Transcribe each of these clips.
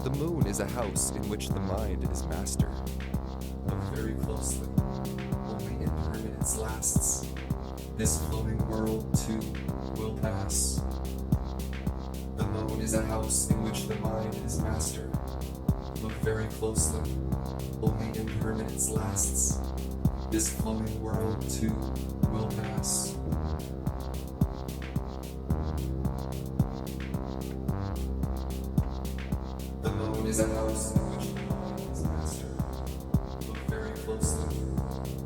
The moon is a house in which the mind is master. Look very closely. Only impermanence lasts. This flowing world too will pass. The moon is a house in which the mind is master. Look very closely. Only impermanence lasts. This flowing world too will pass. The moon is a house in which the mind is master. Look very closely.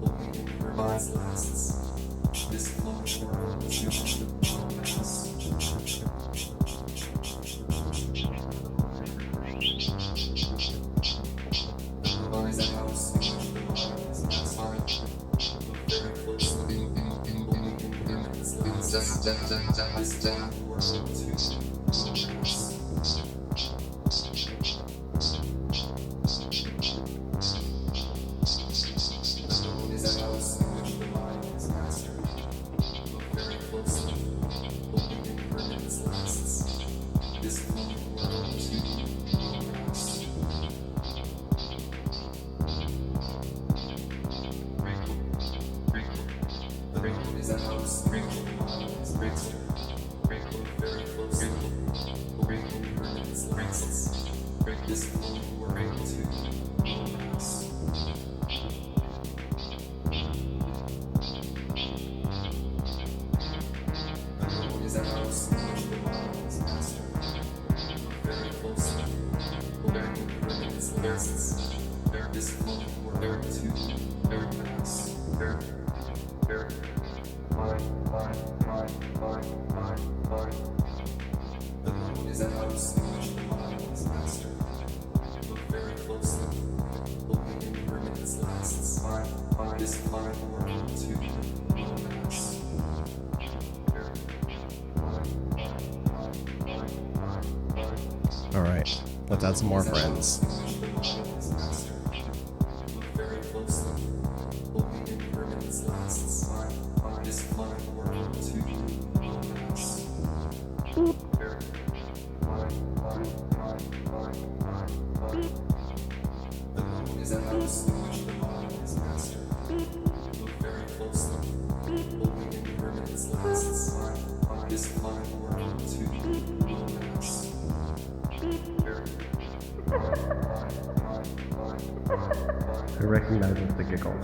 Only impermanence lasts. This flowing world too will pass. All right, let's add some more friends. I recognize the giggle.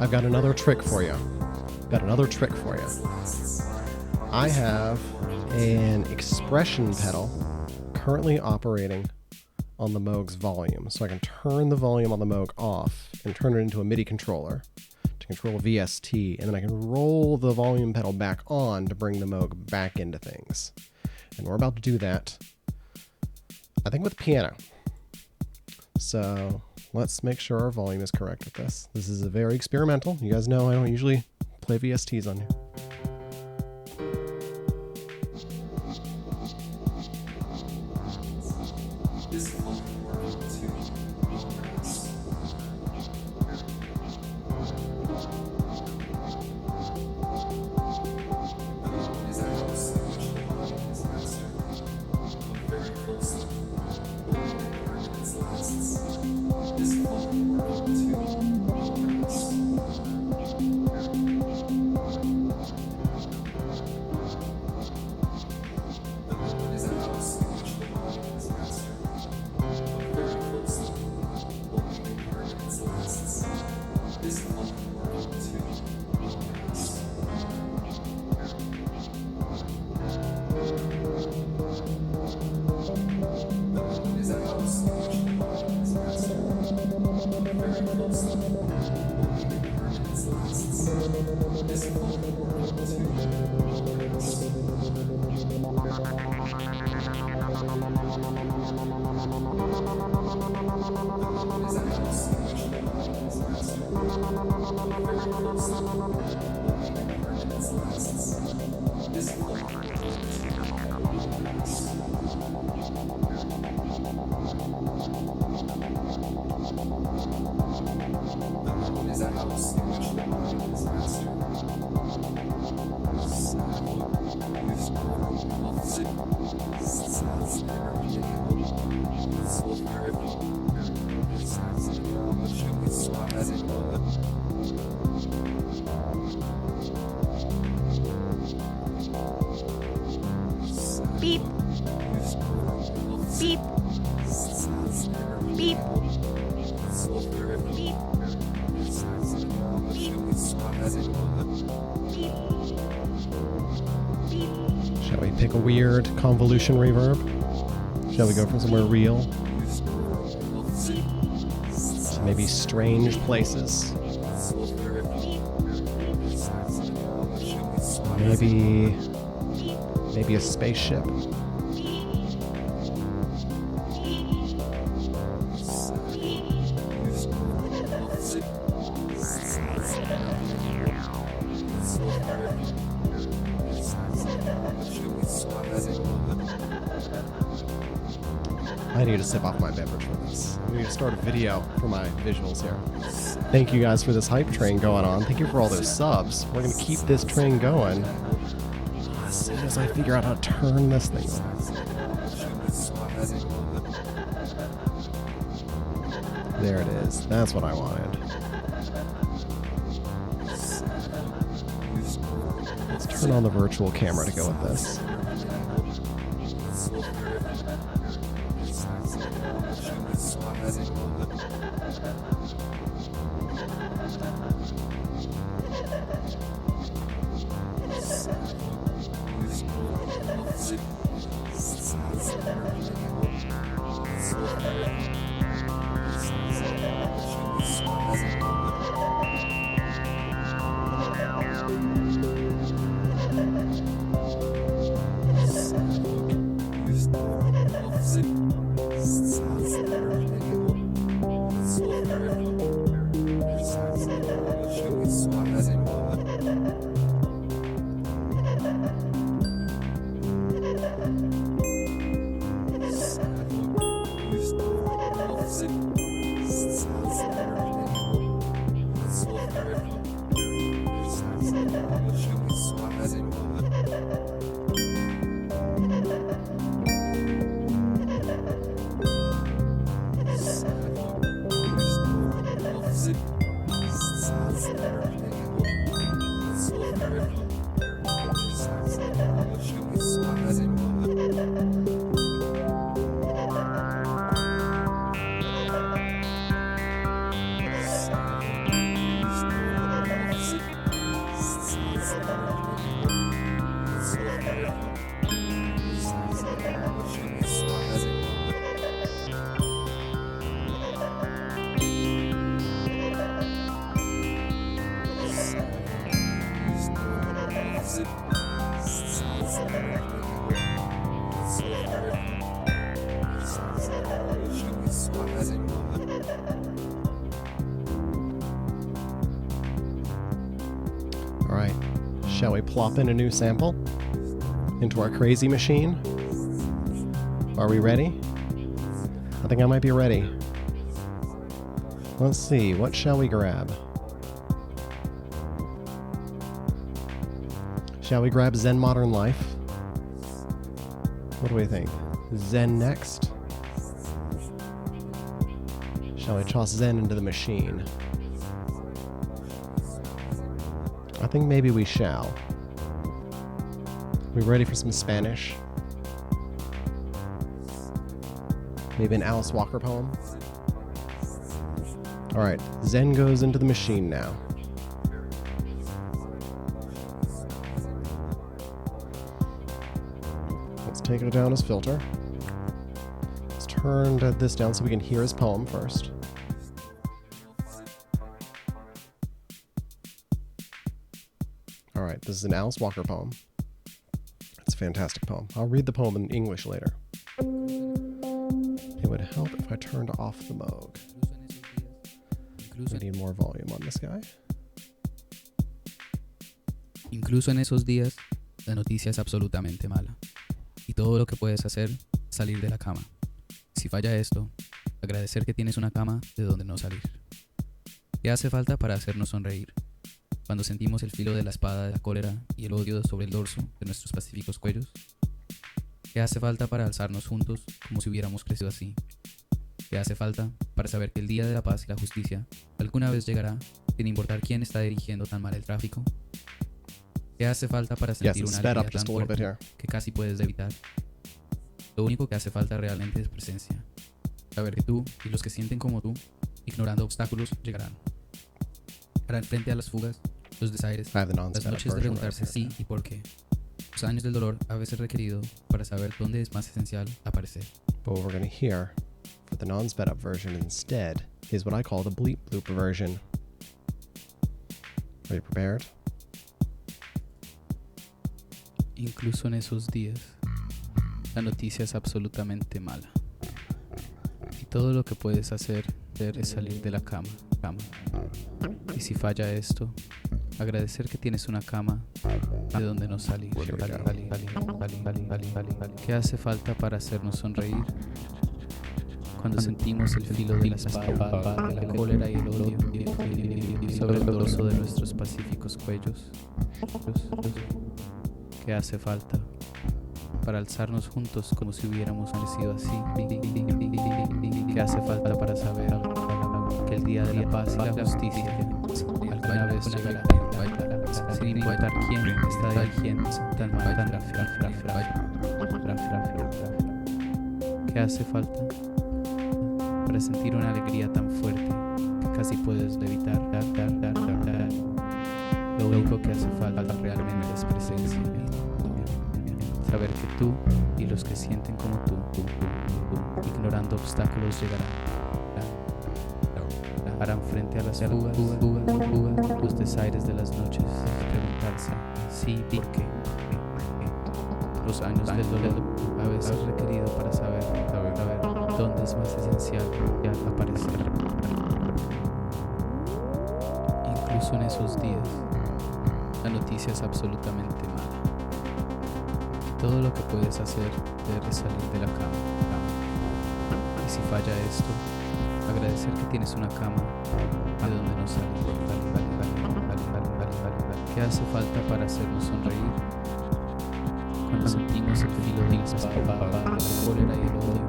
I've got another trick for you. I have an expression pedal currently operating on the Moog's volume. So I can turn the volume on the Moog off and turn it into a MIDI controller to control VST, and then I can roll the volume pedal back on to bring the Moog back into things. And we're about to do that, I think, with piano. So let's make sure our volume is correct with this. This is a very experimental. You guys know I don't usually play VSTs on here. very closely, only impermanence lasts. This flowing world too will pass. Is a house in which the mind is master. Very closely, only impermanence lasts. This flowing world will pass. The moon is a house in which the mind is master. Beep. Beep. Beep. Shall we pick a weird convolution reverb? Shall we go for somewhere real? To maybe strange places. Maybe a spaceship. I need to sip off my beverage for this. I need to start a video for my visuals here. Thank you guys for this hype train going on. Thank you for all those subs. We're going to keep this train going as soon as I figure out how to turn this thing on. There it is. That's what I wanted. Let's turn on the virtual camera to go with this. Alright, shall we plop in a new sample into our crazy machine? Are we ready? I think I might be ready. Let's see, what shall we grab? Shall we grab Zen Modern Life? What do we think? Zen next? Shall we toss Zen into the machine? I think maybe we shall. We ready for some Spanish? Maybe an Alice Walker poem? Alright, Zen goes into the machine now. Let's take it down his filter. Let's turn this down so we can hear his poem first. right, this is an Alice Walker poem. It's a fantastic poem. I'll read the poem in English later. It would help if I turned off the Moog. We need more volume on this guy. Incluso en esos días, la noticia es absolutamente mala. Y todo lo que puedes hacer es salir de la cama. Si falla esto, agradecer que tienes una cama de donde no salir. ¿Qué hace falta para hacernos sonreír? Cuando sentimos el filo de la espada de la cólera y el odio sobre el dorso de nuestros pacíficos cuellos. ¿Qué hace falta para alzarnos juntos como si hubiéramos crecido así? ¿Qué hace falta para saber que el día de la paz y la justicia alguna vez llegará sin importar quién está dirigiendo tan mal el tráfico? ¿Qué hace falta para sentir una alegría tan fuerte que casi puedes evitar? Lo único que hace falta realmente es presencia. Saber que tú y los que sienten como tú, ignorando obstáculos, llegarán. Harán frente a las fugas, los desaires, las noches de preguntarse sí y por qué. Los años del dolor a veces requerido para saber dónde es más esencial aparecer. But what we're going to hear for the non-sped up version instead is what I call the bleep bloop version. Are you prepared? Incluso en esos días, la noticia es absolutamente mala. Y todo lo que puedes hacer es salir de la cama. Y si falla esto, agradecer que tienes una cama de donde no salir. ¿Qué hace falta para hacernos sonreír? Cuando sentimos el filo de la espada, la cólera y el odio sobre el dorso de nuestros pacíficos cuellos. ¿Qué hace falta para alzarnos juntos como si hubiéramos crecido así? ¿Qué hace falta para saber que el día de la paz y la justicia alguna vez llegará, sin importar quién está dirigiendo tan mal? ¿Qué hace falta para sentir una alegría tan fuerte que casi puedes evitar? Lo único que hace falta realmente es presencia. Saber que tú y los que sienten como tú, ignorando obstáculos, llegarán. Harán frente a las fugas, los desaires de las noches, preguntarse sí, por qué. Los años del dolor a veces requerido para saber dónde es más esencial aparecer. Incluso en esos días, la noticia es absolutamente mala. Todo lo que puedes hacer es salir de la cama. Y si falla esto, agradecer que tienes una cama de donde no salir. ¿Qué hace falta para hacernos sonreír? Cuando sentimos el filo de la espada, la cólera y el odio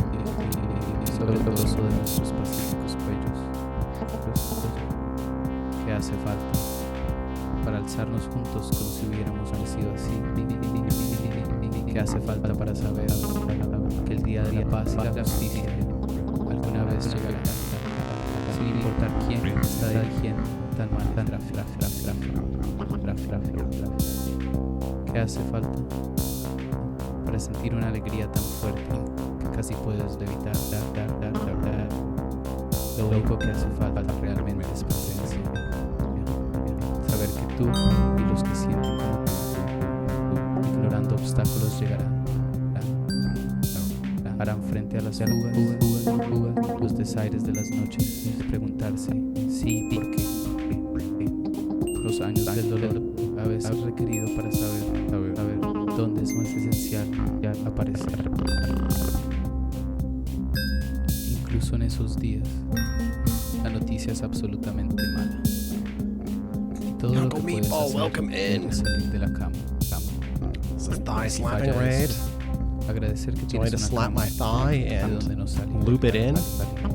sobre el dorso de nuestros pacíficos cuellos. ¿Qué hace falta para alzarnos juntos como si hubiéramos nacido así? ¿Qué hace falta para saber que el día de la paz y la justicia alguna vez llegará, sin importar quién está dirigiendo tan mal? ¿Qué hace falta para sentir una alegría tan fuerte que casi puedes evitar? Lo único que hace falta realmente es presencia. Saber que tú y los que sienten como tú, ignorando obstáculos, llegarán. Harán frente a las fugas, los desaires de las noches, preguntarse sí, por qué. Los años del dolor a veces requerido para saber dónde es más esencial aparecer. Incluso en esos días, la noticia es absolutamente mala. Y todo lo que puedes hacer es salir de la cama. This is thigh Si slapping falla raid. esto, agradecer que Do you want me to tienes slap una my cama thigh de and donde no salir. loop it in? Do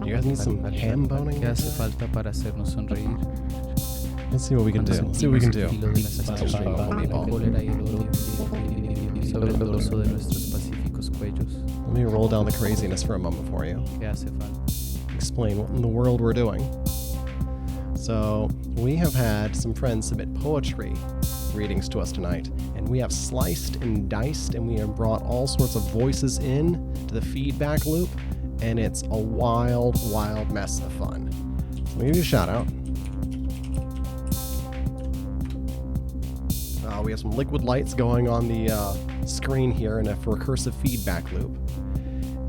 you guys need some ham boning? ¿Qué hace falta para hacernos sonreír? Let's see what we can do. Let's see what we can do. La cólera y el odio sobre el dorso de nuestros pacíficos cuellos. Let me roll down the craziness for a moment for you. ¿Qué hace falta? Explain what in the world we're doing. So, we have had some friends submit poetry readings to us tonight, and we have sliced and diced, and we have brought all sorts of voices in to the feedback loop, and it's a wild, wild mess of fun. So, let me give you a shout out. We have some liquid lights going on the screen here in a recursive feedback loop.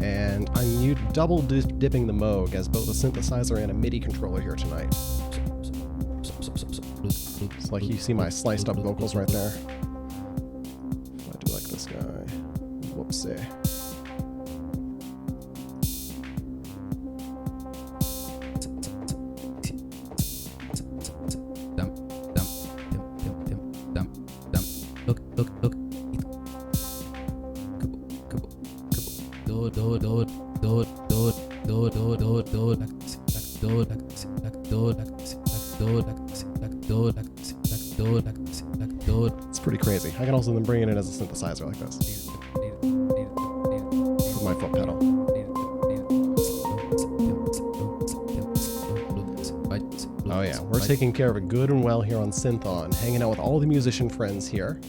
And I'm double dipping the Moog as both a synthesizer and a MIDI controller here tonight. It's like you see my sliced up vocals right there. I do like this guy. Whoopsie. It's pretty crazy. I can also then bring it in as a synthesizer like this. With my foot pedal. Oh yeah, we're taking care of it good and well here on SynthOn, hanging out with all the musician friends here.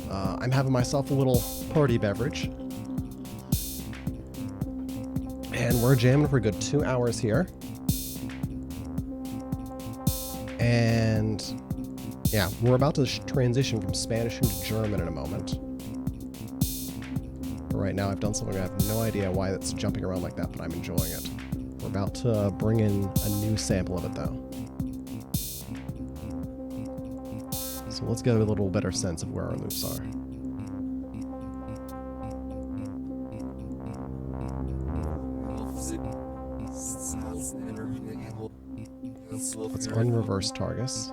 I'm having myself a little party beverage. And we're jamming for a good 2 hours here. And yeah, we're about to transition from Spanish into German in a moment. But right now I've done something I have no idea why it's jumping around like that, but I'm enjoying it. We're about to bring in a new sample of it though. So let's get a little better sense of where our loops are. Let's unreverse Targus.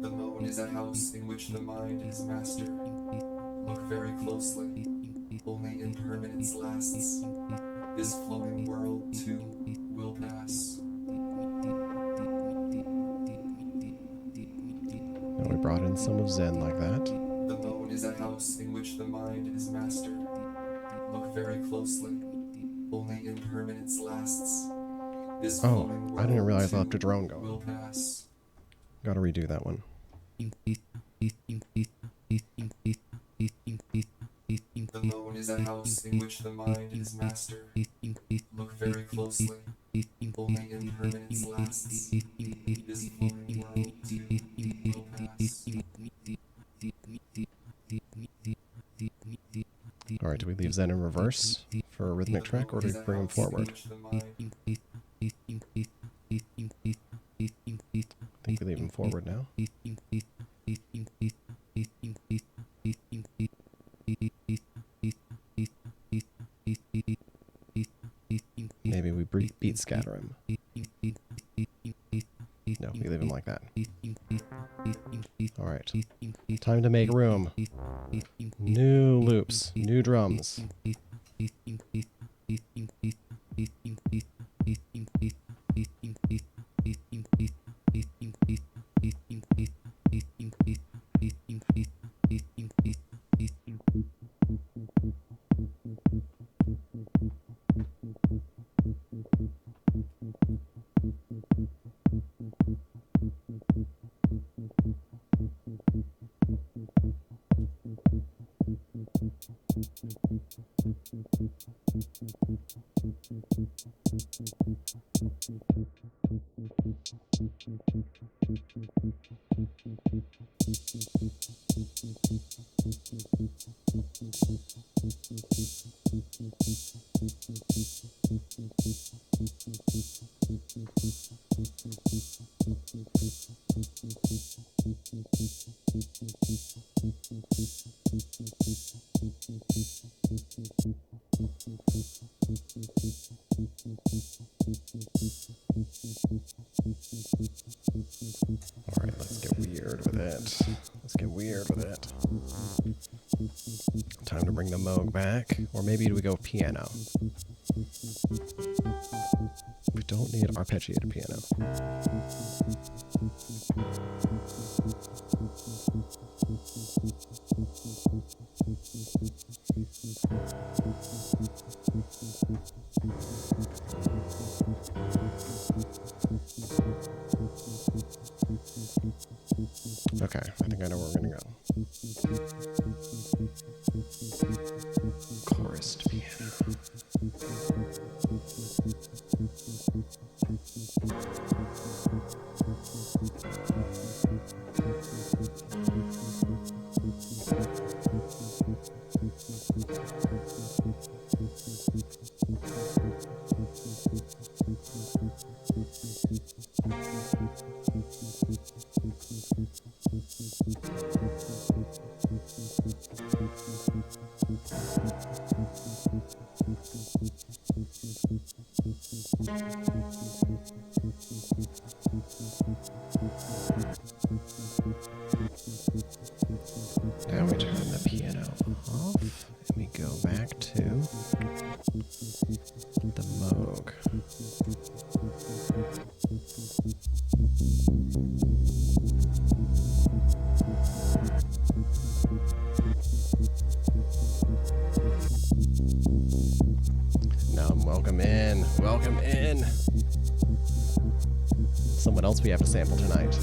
The moon is a house in which the mind is master. Look very closely. Only impermanence lasts. This flowing world too will pass. And we brought in some of Zen like that. The moon is a house in which the mind is master. Look very closely. Only impermanence lasts. This flowing world I didn't realize I left too a drone going. will pass. Gotta redo that one. The moon is a house in which the mind is master. Look very closely. Only impermanence lasts. This flowing world too will pass. Alright, do we leave Zen in reverse for a rhythmic track, or do we bring him forward? I think we leave him forward now. Maybe we beat scatter him. No, we leave him like that. Alright. Time to make room. New loops, new drums. Alright, let's get weird with it. Let's get weird with it. Time to bring the Moog back. Or maybe do we go piano? We don't need arpeggiated piano. Okay, I think I know where we're gonna go. Chorus piano. Now we turn the piano off and we go back to the Moog. Now welcome in. Welcome in. Someone else we have to sample tonight.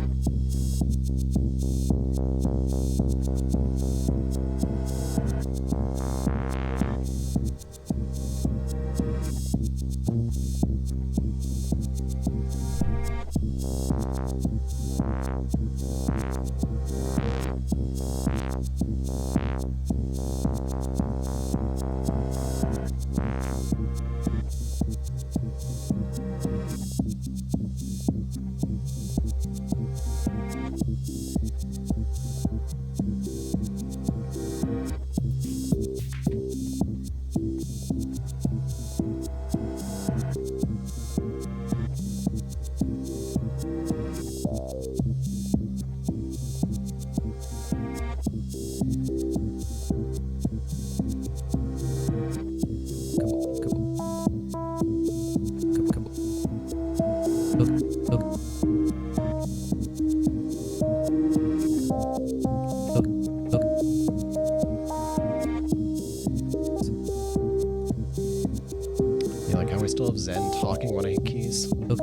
Still have Zen talking when I hit keys. Gonna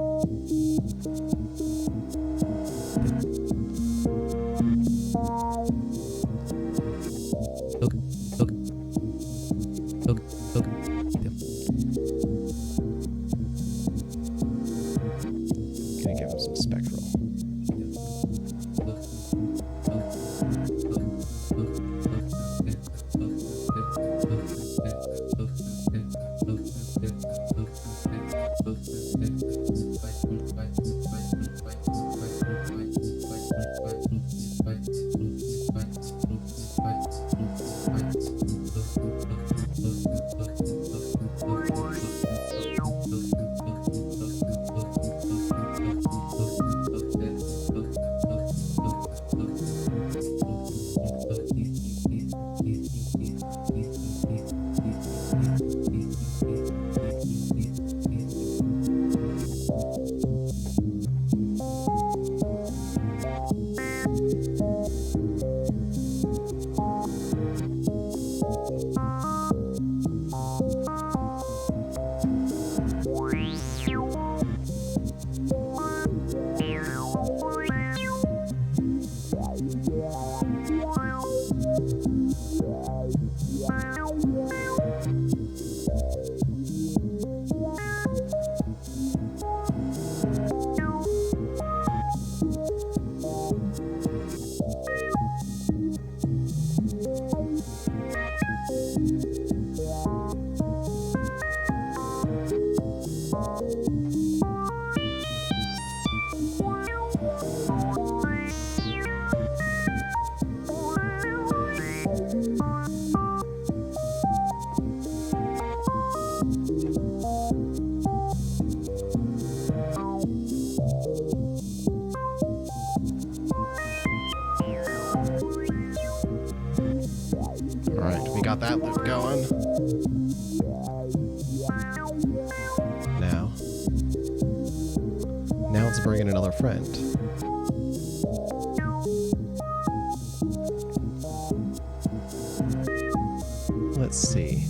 give him some spectral. Got that loop going. Now let's bring in another friend. Let's see.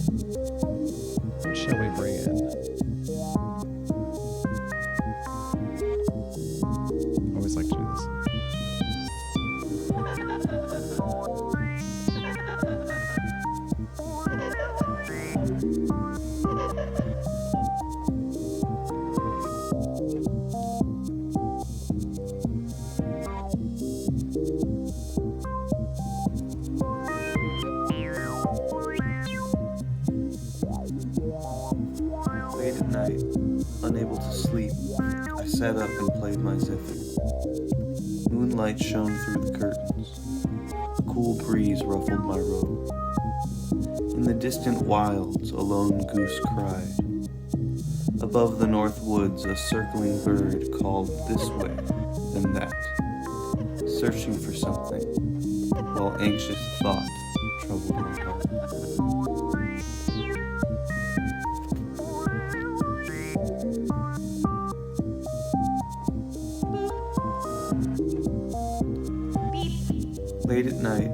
What shall we bring in? Always like to do this. Late at night, unable to sleep, I sat up and played my zither. Moonlight shone through the curtains. A cool breeze ruffled my robe. In the distant wilds, a lone goose cried. Above the north woods, a circling bird called this way, then that, searching for something, while anxious thought troubled my heart. Late at night,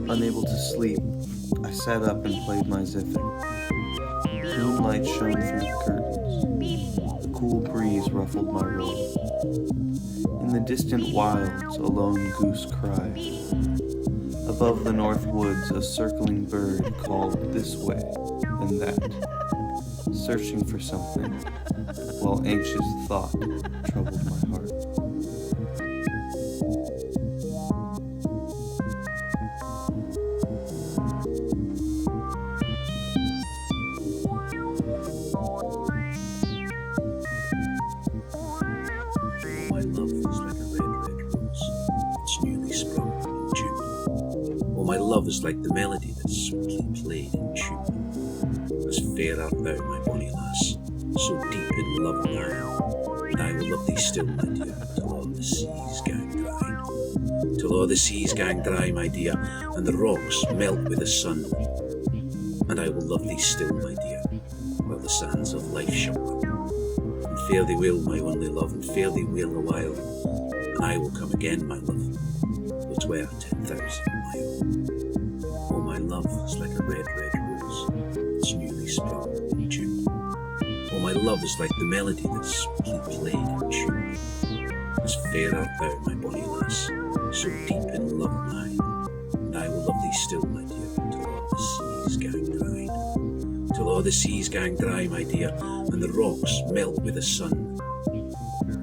unable to sleep, I sat up and played my ziffing. Moonlight shone through the curtains. A cool breeze ruffled my robe. In the distant wilds, a lone goose cried. Above the north woods, a circling bird called this way and that, searching for something, while anxious thought troubled my heart. My love is like a red, red rose that's newly sprung in June. Oh, my love is like the melody that's sweetly played in tune. As fair art thou, my bonny lass, so deep in love am I, and I will love thee still, my dear, till all the seas gang dry. Till all the seas gang dry, my dear, and the rocks melt with the sun. And I will love thee still, my dear, while the sands of life shall run. And fare thee well, my only love, and fare thee well a while, and I will come again, my love, though 'twere 10,000 mile. Oh, my love is like a red, red rose that's newly sprung in June. Oh, my love is like the melody that's sweetly played in tune. As fair art thou, my bonny lass, so deep in love am I, and I will love thee still, my dear, till all the seas gang dry. Till all the seas gang dry, my dear, and the rocks melt with the sun.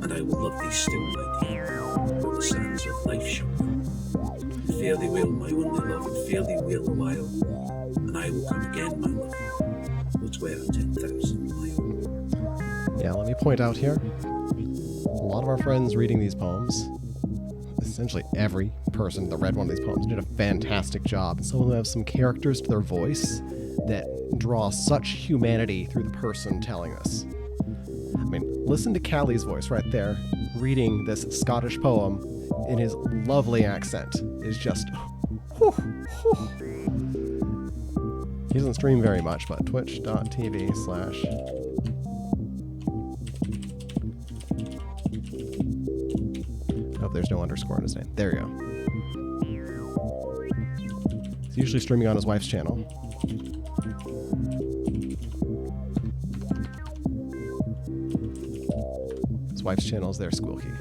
And I will love thee still, my dear, while the sands of life shall run. And fare thee well, my only love, and fare thee well a while, and I will come again, my love, though 'twere 10,000 mile. Yeah, let me point out here, a lot of our friends reading these poems, essentially every person that read one of these poems did a fantastic job. Some of them have some characters to their voice that draw such humanity through the person telling us. I mean, listen to Callie's voice right there, reading this Scottish poem in his lovely accent. Is just, whew, whew. He doesn't stream very much, but twitch.tv/ Oh, there's no underscore in his name. There you go. He's usually streaming on his wife's channel. His wife's channel is there, Squilky.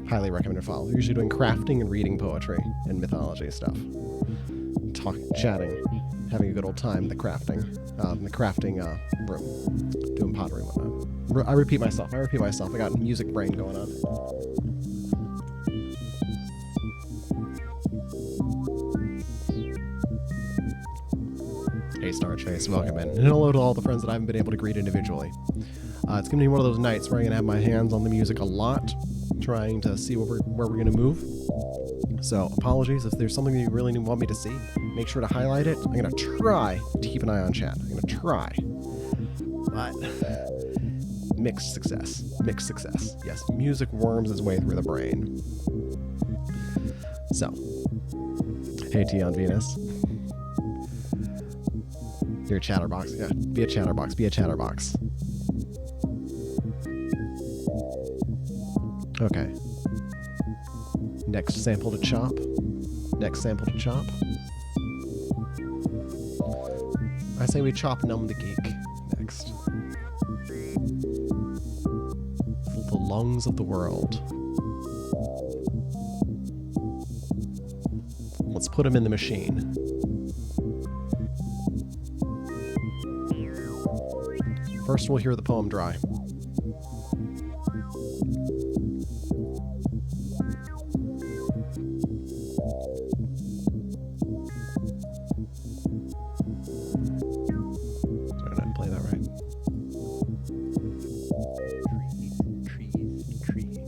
Highly recommended follow. They're usually doing crafting and reading poetry and mythology stuff. Chatting, having a good old time in the crafting room, doing pottery and whatnot. I repeat myself. I got music brain going on. Hey, Star Chase, welcome in. And hello to all the friends that I haven't been able to greet individually. It's going to be one of those nights where I'm going to have my hands on the music a lot, trying to see where we're going to move. So, apologies if there's something that you really want me to see. Make sure to highlight it. I'm going to try to keep an eye on chat. I'm going to try. But mixed success. Yes, music worms its way through the brain. So, hey T on Venus. You're a chatterbox. Yeah, be a chatterbox. Okay. Next sample to chop. I say we chop Numb the Geek next. The lungs of the world. Let's put him in the machine. First, we'll hear the poem dry. Sorry, I didn't play that right. Trees.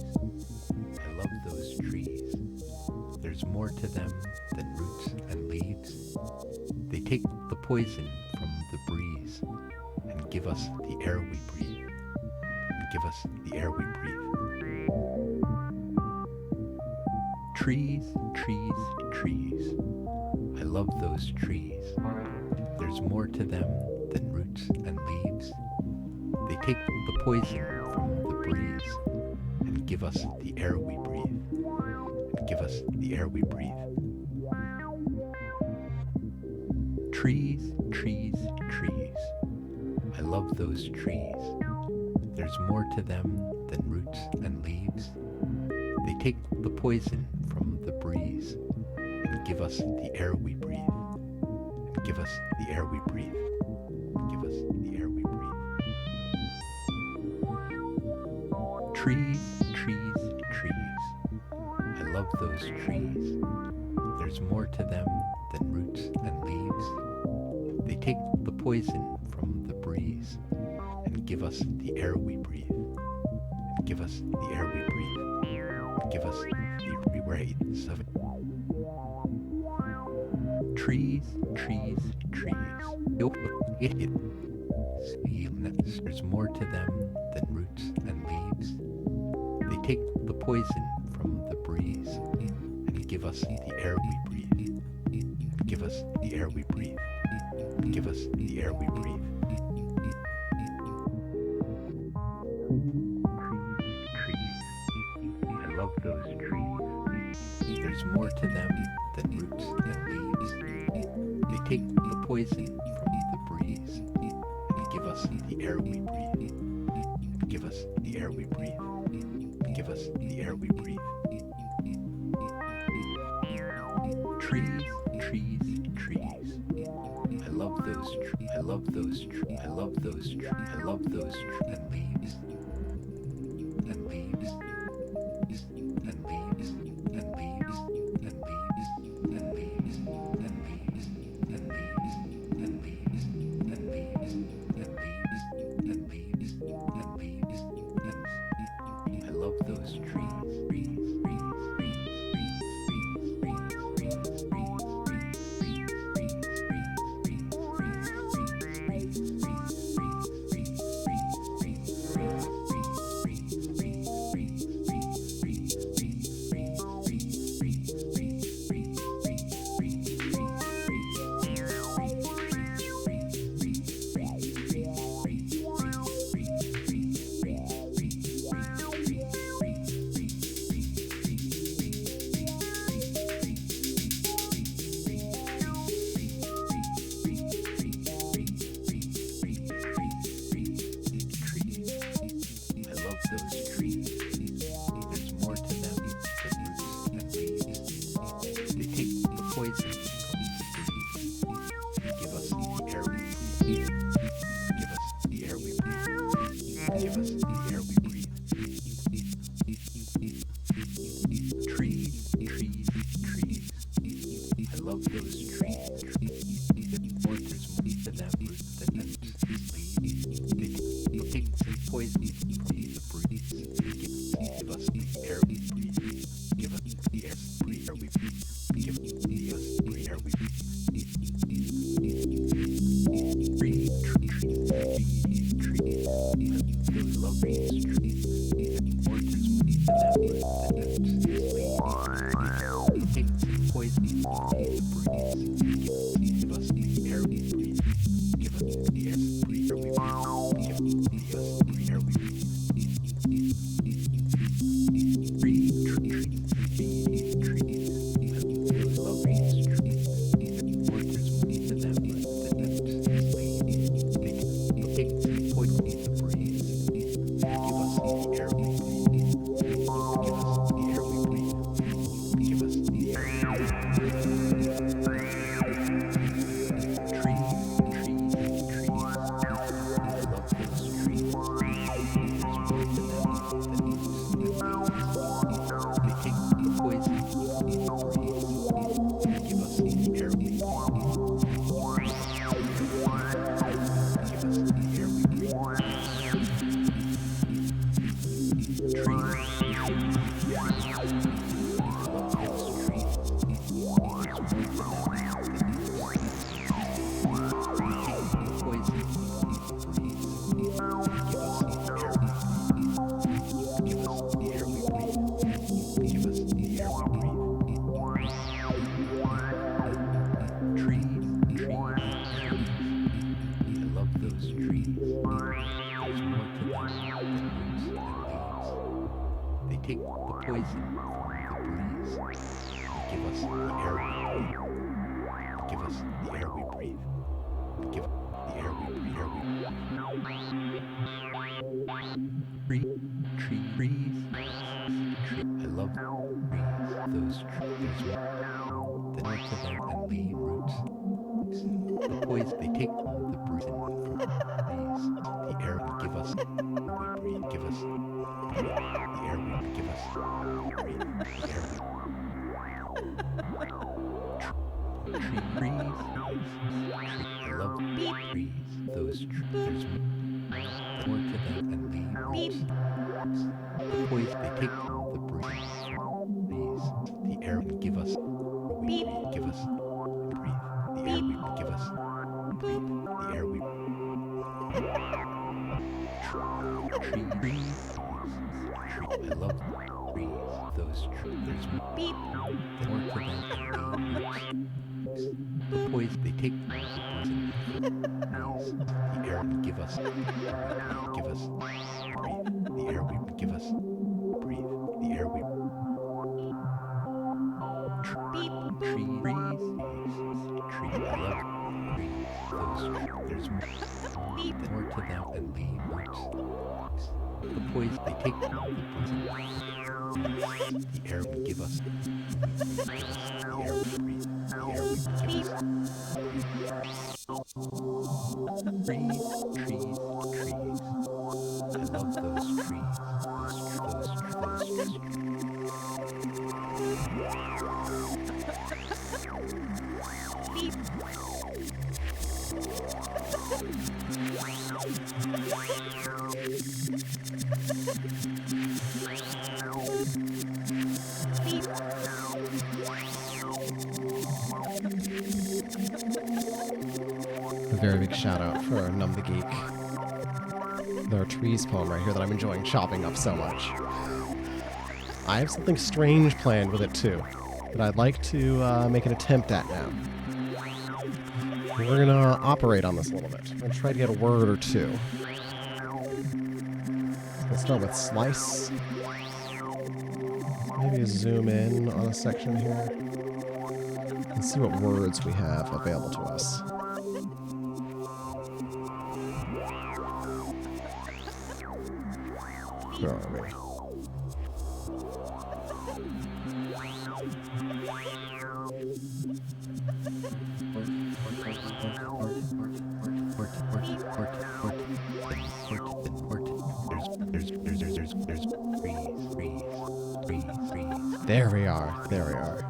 I love those trees. There's more to them than roots and leaves. They take the poison from the breeze and give us the air we breathe. give us the air we breathe. Trees, trees, trees. I love those trees. There's more to them than roots and leaves. They take the poison from the breeze and give us the air we breathe. And give us the air we breathe. Trees, trees, trees. I love those trees. There's more to them than roots and leaves. They take the poison from the breeze and give us the air we breathe. And give us the air we breathe. Give us the air we breathe. Trees, trees, trees. I love those trees. There's more to them than roots and leaves. They take the poison from the breeze and give us the air we breathe. And give us the air we breathe. And give us the rewrites of it. Trees, trees, trees. There's more to them than roots and leaves. They take the poison from the breeze and give us the air we breathe. Give us the air we breathe. Give us the air we breathe. Trees, I love those trees. There's more to them than roots and leaves. They take the poison from the breeze and give us the air we breathe. Give us the air we breathe. Give us the air we breathe. Trees, trees, trees. I love those trees. I love those trees. I love those trees. I love those trees. And leaves. And leaves. And leaves. And leaves. And leaves. And leaves. And leaves. And leaves. And leaves. And leaves. And leaves. And leaves. And leaves. And I love those trees. take the poison from the breeze. They give us the air we breathe. They give us the air we breathe. They give the air we breathe. Trees. I love trees. Those trees. The more to them and leaf roots. The poison they take from the breathing trees. The air we give us. We breathe. Give us. Breathe. The air we give us. Breathe. The air we trees. I love trees. Those trees. The more to them and leaf roots. The poison they take from the breathing trees. The air we give us. We breathe. Give us. Breathe. The air we give us. Breathe. The air we trees. I love trees. Those trees. The more to them and leaf roots. The poison they take from the breathing trees. The air we give us. Give us. Breathe. The air we give us. Breathe. The air we trees. I love trees. Those trees. The more to them and leaf roots. The poison they take from the breathing trees. The air we give us. The air we breathe. The air we give us. Trees. I love those trees. Those A very big shout out for Numb the Geek. There are trees poem right here that I'm enjoying chopping up so much. I have something strange planned with it too, that I'd like to make an attempt at now. We're gonna operate on this a little bit. I'm gonna try to get a word or two. Let's start with slice. Maybe zoom in on a section here and see what words we have available to us. Where are we? There we are. There we are.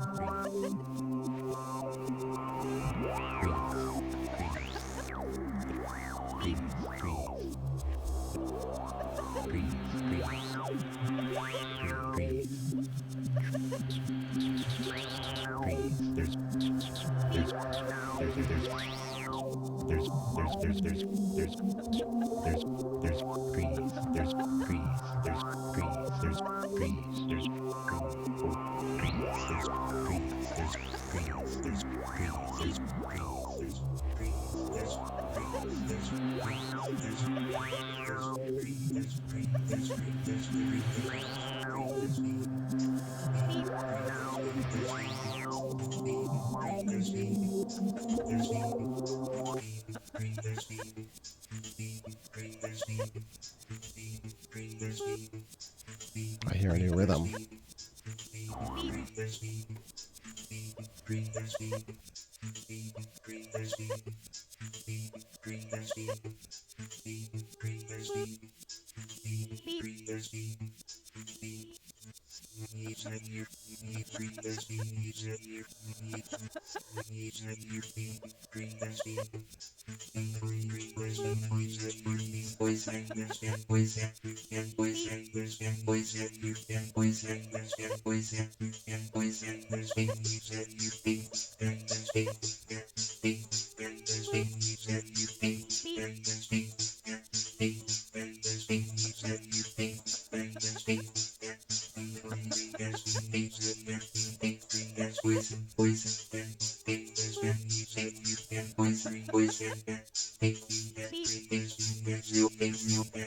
I hear a new rhythm. Test,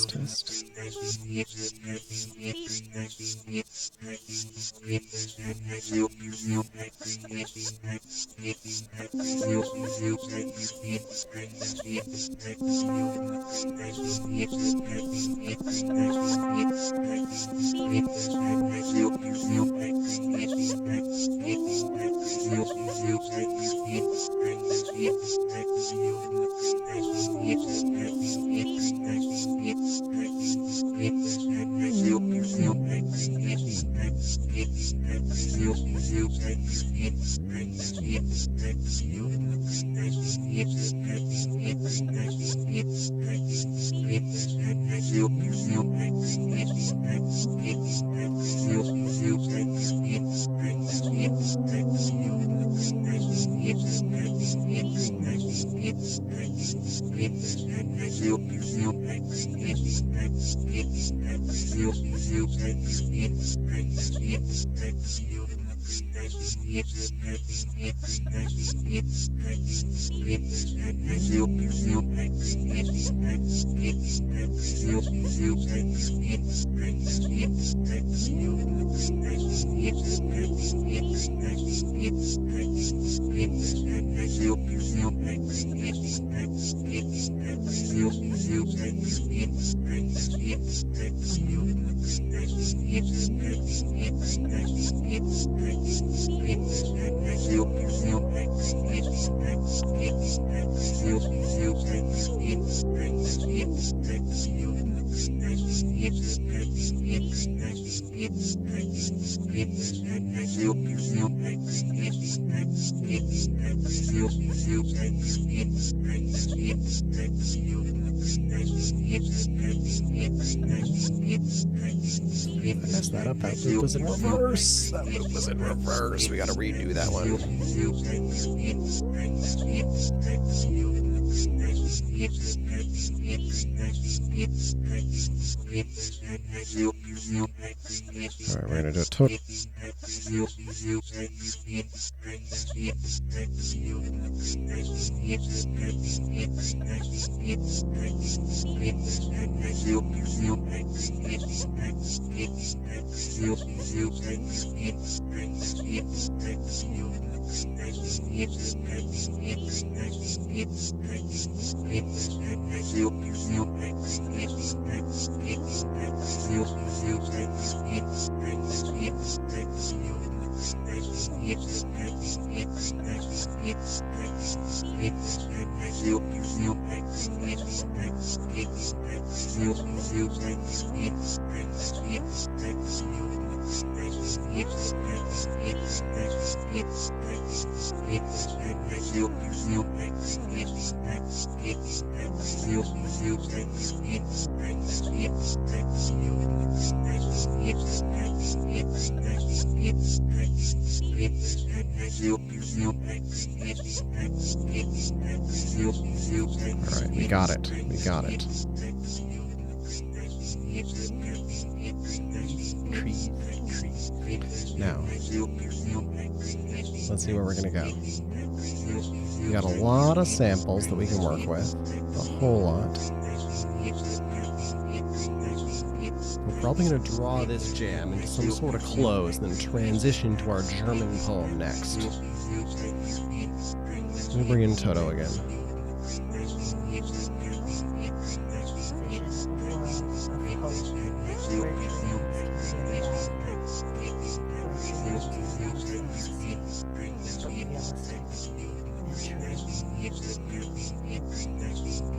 test. I messed that up. That loop was in reverse. That loop was in reverse. We gotta redo that one. Alright, we're gonna do a total. Alright, we got it. We got it. Now, let's see where we're gonna go. We got a lot of samples that we can work with. A whole lot. We're probably gonna draw this jam into some sort of close, then transition to our German poem next. Let me bring in Toto again.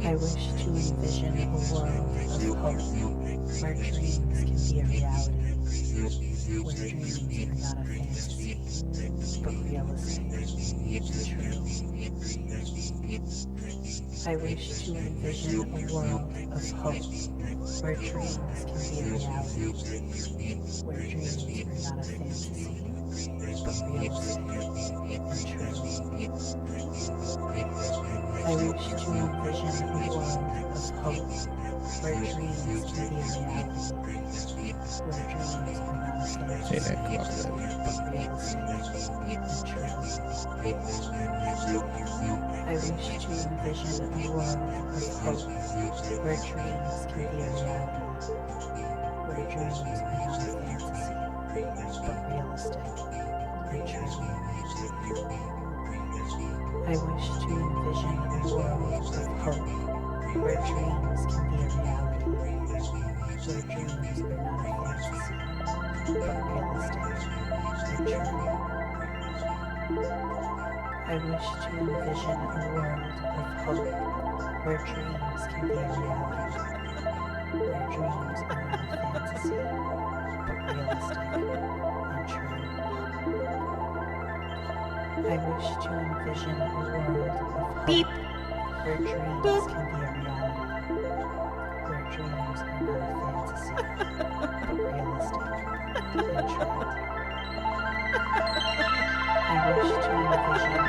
I wish to envision a world of hope where dreams can be a reality, where dreams are not a fantasy, but realistic and true. I wish to envision a world of hope where dreams can be a reality, where dreams are not a fantasy, but realistic and true. I wish to envision a world of hope where dreams can be a reality, where dreams are not a fantasy, Hey, Nick, but realistic and true. I wish to envision a world of hope where dreams can be a reality, where dreams are not a fantasy, but realistic and true. I wish to envision a world of hope where dreams can be a reality, where dreams are not a fantasy, but realistic and true. I wish to envision a world of hope where dreams can be a reality, where dreams are not a fantasy, but realistic and true. I wish to envision a world of hope where dreams can be a reality, where dreams are not a fantasy, but realistic and true. I wish to envision a world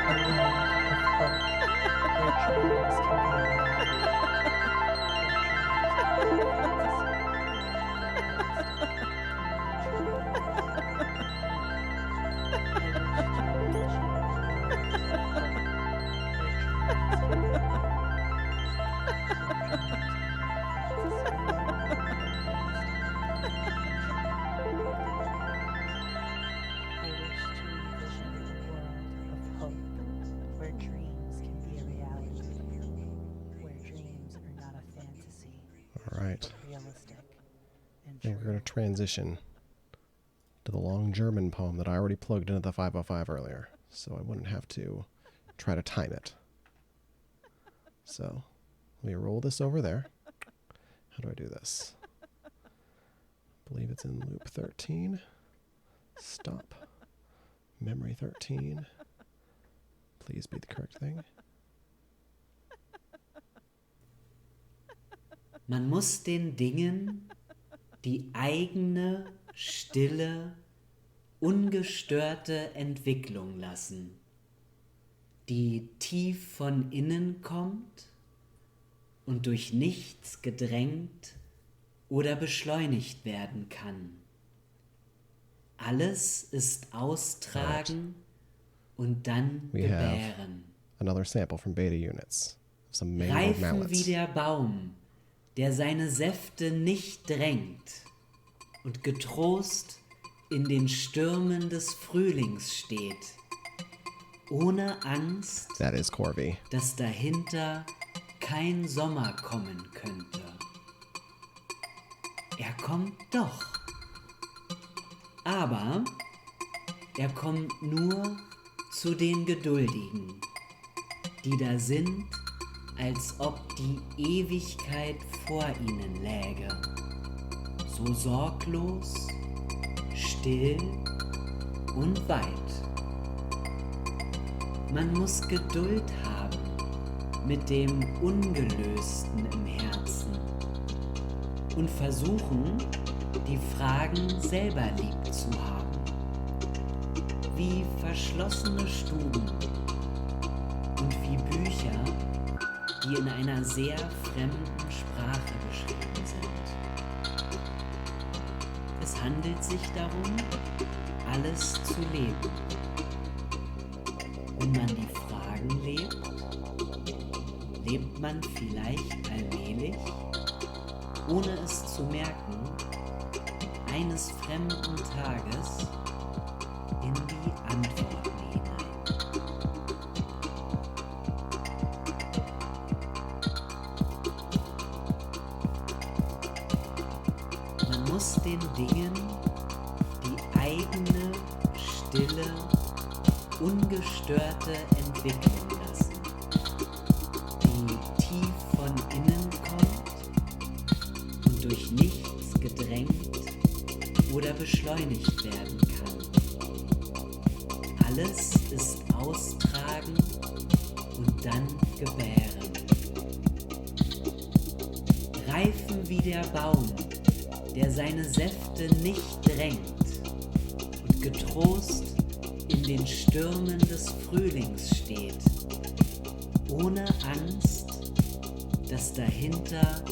of hope where dreams can be a reality, And we're going to transition to the long German poem that I already plugged into the 505 earlier, so I wouldn't have to try to time it. So let me roll this over there. How do I do this? I believe it's in loop 13. Stop. Memory 13. Please be the correct thing. Man muss den Dingen die eigene, stille, ungestörte Entwicklung lassen, die tief von innen kommt und durch nichts gedrängt oder beschleunigt werden kann. Alles ist austragen und dann gebären. Another sample from Beta Units. Some mangled Reifen mallets. wie der Baum, der seine Säfte nicht drängt und getrost in den Stürmen des Frühlings steht, ohne Angst, That is Corby. dass dahinter kein Sommer kommen könnte. Er kommt doch, aber er kommt nur zu den Geduldigen, die da sind, als ob die Ewigkeit vor ihnen läge, so sorglos, still und weit. Man muss Geduld haben mit dem Ungelösten im Herzen und versuchen, die Fragen selber lieb zu haben, wie verschlossene Stuben und wie Bücher, die in einer sehr fremden Sprache geschrieben sind. Es handelt sich darum, alles zu leben. Wenn man die Fragen lebt, lebt man vielleicht allmählich, ohne es zu merken, eines fremden Tages in die Antworten hinein. Man muss den Dingen die eigene, stille, ungestörte Entwicklung lassen, die tief von innen kommt und durch nichts gedrängt oder beschleunigt werden kann. Alles ist austragen und dann gebären. Reifen wie der Baum, der seine Säfte nicht drängt und getrost in den Stürmen des Frühlings steht, ohne Angst, dass dahinter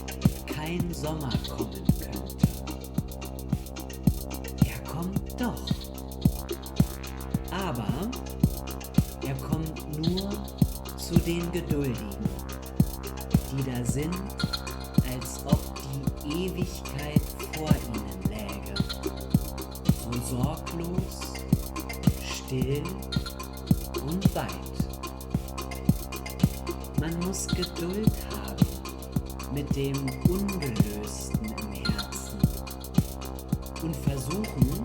kein Sommer kommen könnte. Er kommt doch, aber er kommt zu den Geduldigen, die da sind, als ob die Ewigkeit vor ihnen läge, so sorglos, still und weit. Man muss Geduld haben mit dem Ungelösten im Herzen und versuchen,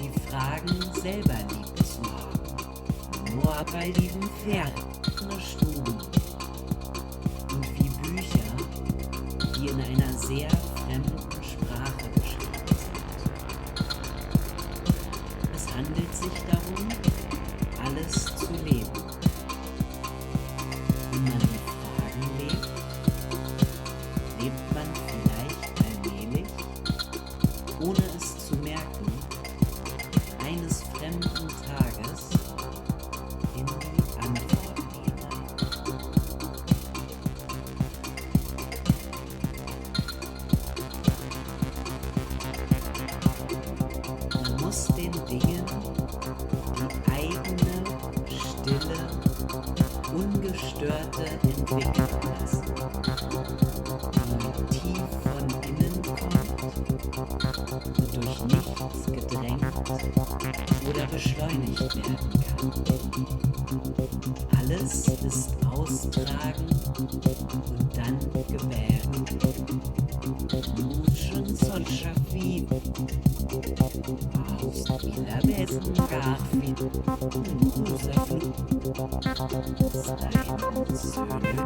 die Fragen selber lieb zu haben. Nur bei diesen fernen Stuben und wie Bücher, die in einer sehr fremden Sprache geschrieben sind. Es handelt sich darum, alles zu leben. Wenn man die Fragen lebt, lebt man vielleicht allmählich, ohne es zu merken, eines fremden Tages in die Antworten hinein. Man muss den Dingen die eigene, stille, ungestörte Entwicklung lassen, die tief von innen kommt und durch nichts gedrängt oder beschleunigt werden kann. Alles ist austragen und dann gebären. Mucho solcha vivo, aus la besten Garfi, usa flu, steinen Söhnen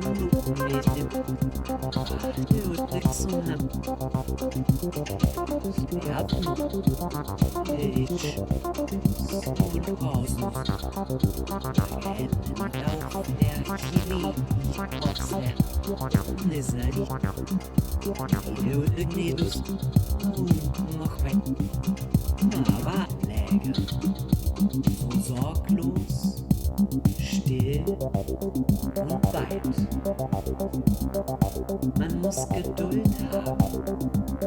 mit dem Dödexunam, Sperten, Litsch, Solpausen, Händen auf der Chili, Oxler, Lizard, Gnedus, Mochbein, aber läge, so sorglos, still und weit. Man muss Geduld haben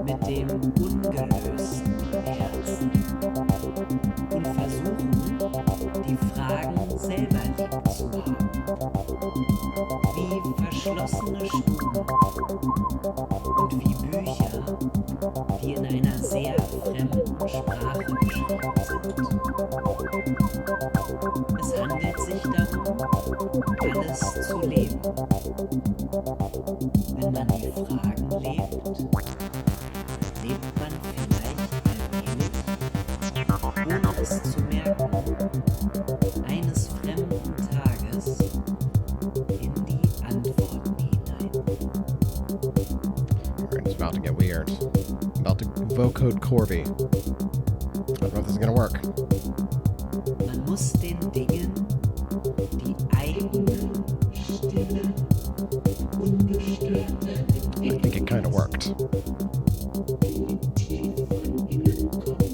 mit dem ungelösten Herzen und versuchen, die Fragen selber lieb zu haben, wie verschlossene Stuben und wie Bücher, die in einer sehr fremden Sprache geschrieben sind. Es handelt sich darum, alles zu leben. Wenn man die Fragen lebt, lebt man vielleicht allmählich, ohne es zu merken, eines fremden Tages in die Antworten hinein. Alright, it's about to get weird. I'm about to vocode Corby. I don't know if this is gonna work. Man muss den Dingen die eigene, stille, ungestörte I think it kind of worked. tief von innen kommt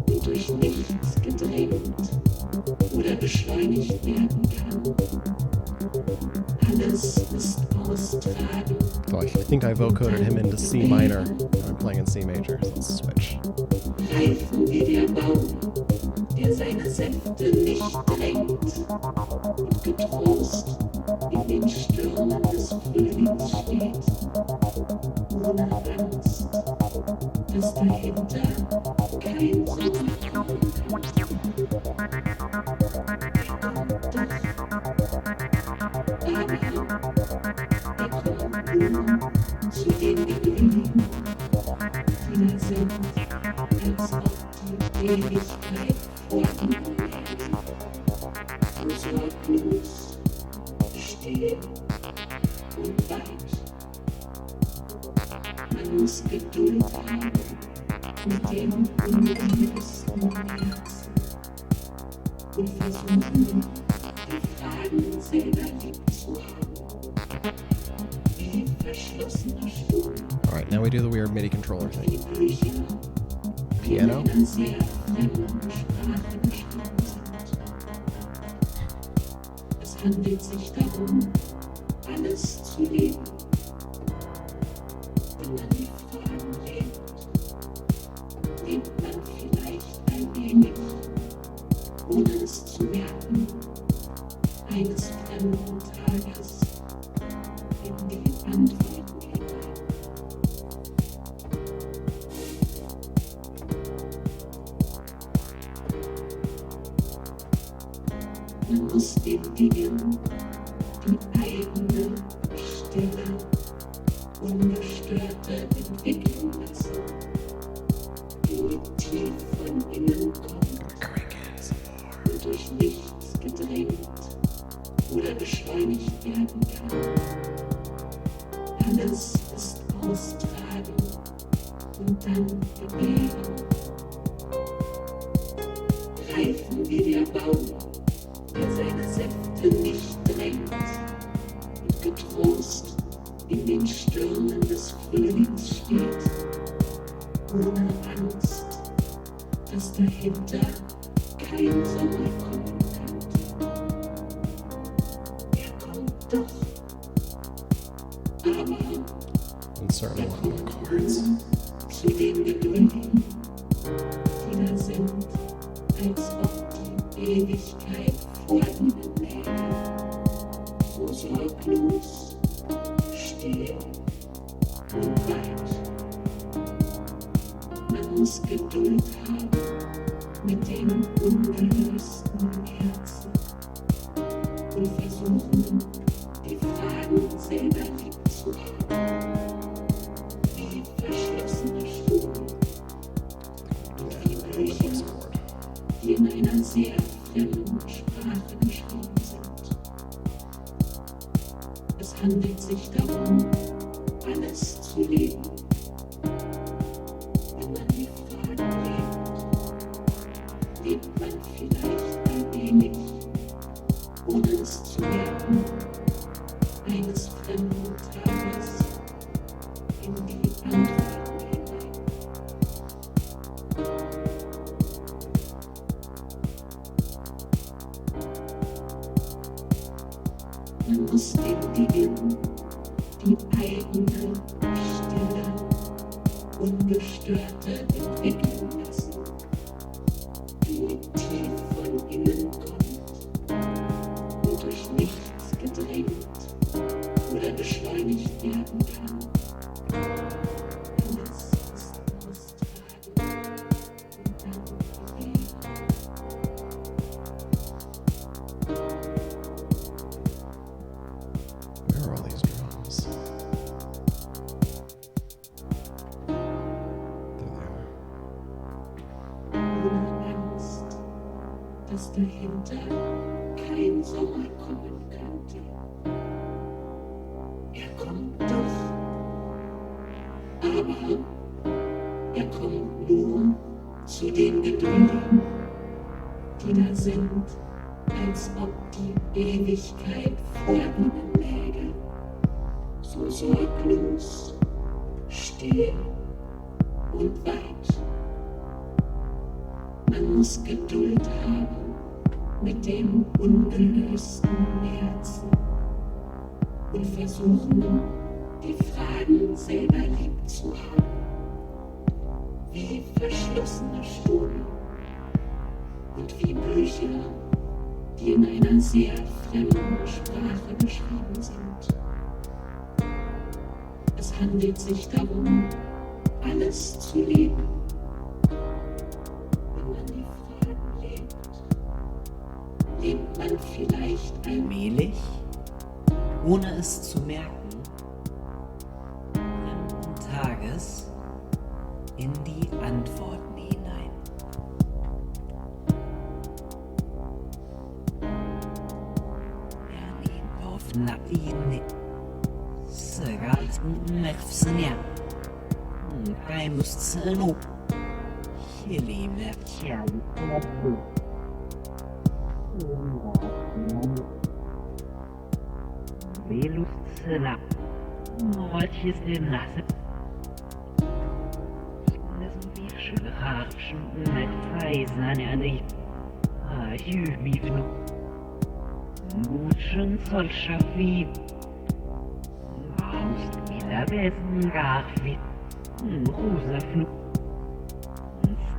und durch nichts gedrängt oder beschleunigt werden kann. Alles ist austragen. So I think I vocoded him into C minor. I'm playing in C major, so let's switch. Reifen wie der Baum, der seine Säfte nicht drängt und getrost in den Stürmen des Frühlings steht, ohne Angst, dass dahinter kein Sommer kommt. Zu den Geduldigen, die da sind, als ob die Ewigkeit vor ihnen läge, so sorglos, still und weit. Man muss Geduld haben mit dem ungelösten Herzen und versuchen, die Fragen selber lieb zu haben, wie verschlossene Stuben. Alright, now we do the weird MIDI controller thing. Die Bücher, die Piano. in einer sehr fremden Sprache geschrieben sind. Es handelt sich darum, alles zu leben. Wenn man die Fragen lebt, lebt man vielleicht allmählich, ohne es zu merken, eines fremden Tages in die Antworten hinein. Man muss den Dingen die eigene Stille ungestörte entwickeln lassen, die tief von innen kommt und durch nichts gedrängt oder beschleunigt werden kann. Alles ist austragen und dann gebären. Reifen wie der Baum, der seine Säfte nicht drängt und getrost in den Stürmen des Frühlings steht, ohne Angst, dass dahinter kein Sommer kommen könnte. Er kommt doch, aber Insert er one of kommt the cards. nur zu den Geduldigen, die da sind, als ob die Ewigkeit vor ihnen läge, so sorglos, still und weit. Man muss Geduld haben mit dem ungelösten Herzen und versuchen, die Fragen selber lieb zu haben, wie verschlossene Stuben und wie Bücher, die in einer sehr fremden Sprache geschrieben sind. Es handelt sich darum, alles zu leben. Wenn man die Fragen lebt man vielleicht ein wenig, ohne es zu merken, eines fremden Tages in die Antworten hinein. Man muss den Dingen die eigene Stille ungestörte entwickeln lassen, die tief von innen kommt und durch nichts gedrängt oder beschleunigt werden kann. Alles ist austragen und dann gewähren. Where are all these drums? There they are. Ohne Angst, dass dahinter kein Sommer kommen könnte. Er kommt doch, aber er kommt nur zu den Geduldigen, die da sind, als ob die Ewigkeit vor ihnen läge, so sorglos, still und weit. Man muss Geduld haben mit dem ungelösten Herzen und versuchen, die Fragen selber lieb zu haben, wie verschlossene Stuben und wie Bücher, die in einer sehr fremden Sprache geschrieben sind. Es handelt sich darum, alles zu leben. Wenn man die Fragen lebt man vielleicht allmählich, ohne es zu merken, fremden Tages in die Antworten hinein. Yani ofna ini segat nefsnya kai mustsenu hili merkian Velus Sela Molches in Nasse wie schöne Harfschen mit Feisen an der Nicht Jübifnu Gutschen Zollschaft wie Haust wieder Bessen Garfit Rosafnu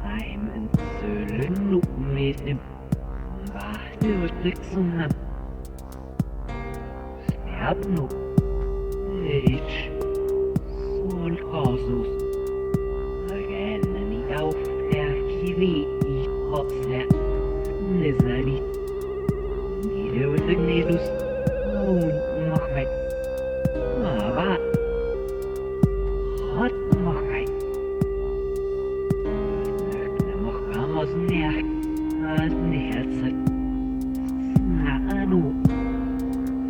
Simon Söhlen Nuppen mit dem Wachte und Rixen Abno. Ich. Sol Kasus. Agennani auf der Kiwi. Ich hoffe. Nizali. Nidus. Und noch weg. Aber. Hat noch weg. Noch vamos näher. Als näher. Na, anu.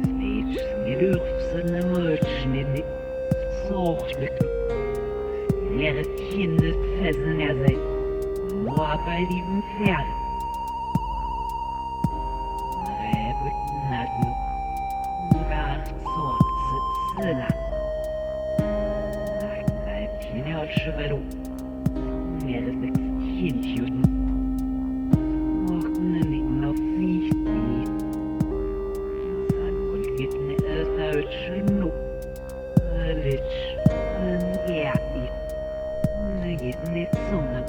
Stage gedurfsene Mörtschnitt. Zorgelijk. Leere Kindesfessen er seid. Nur bei diesem Pferd. Rebetnatten. Gar Zorgsitzela. Kinderschweru. Leere sechs Kindjuden. Mochten nicht noch nicht. San und gitne es deutsche Nu. Litsch. Ja, ich. Geht nicht Zunge.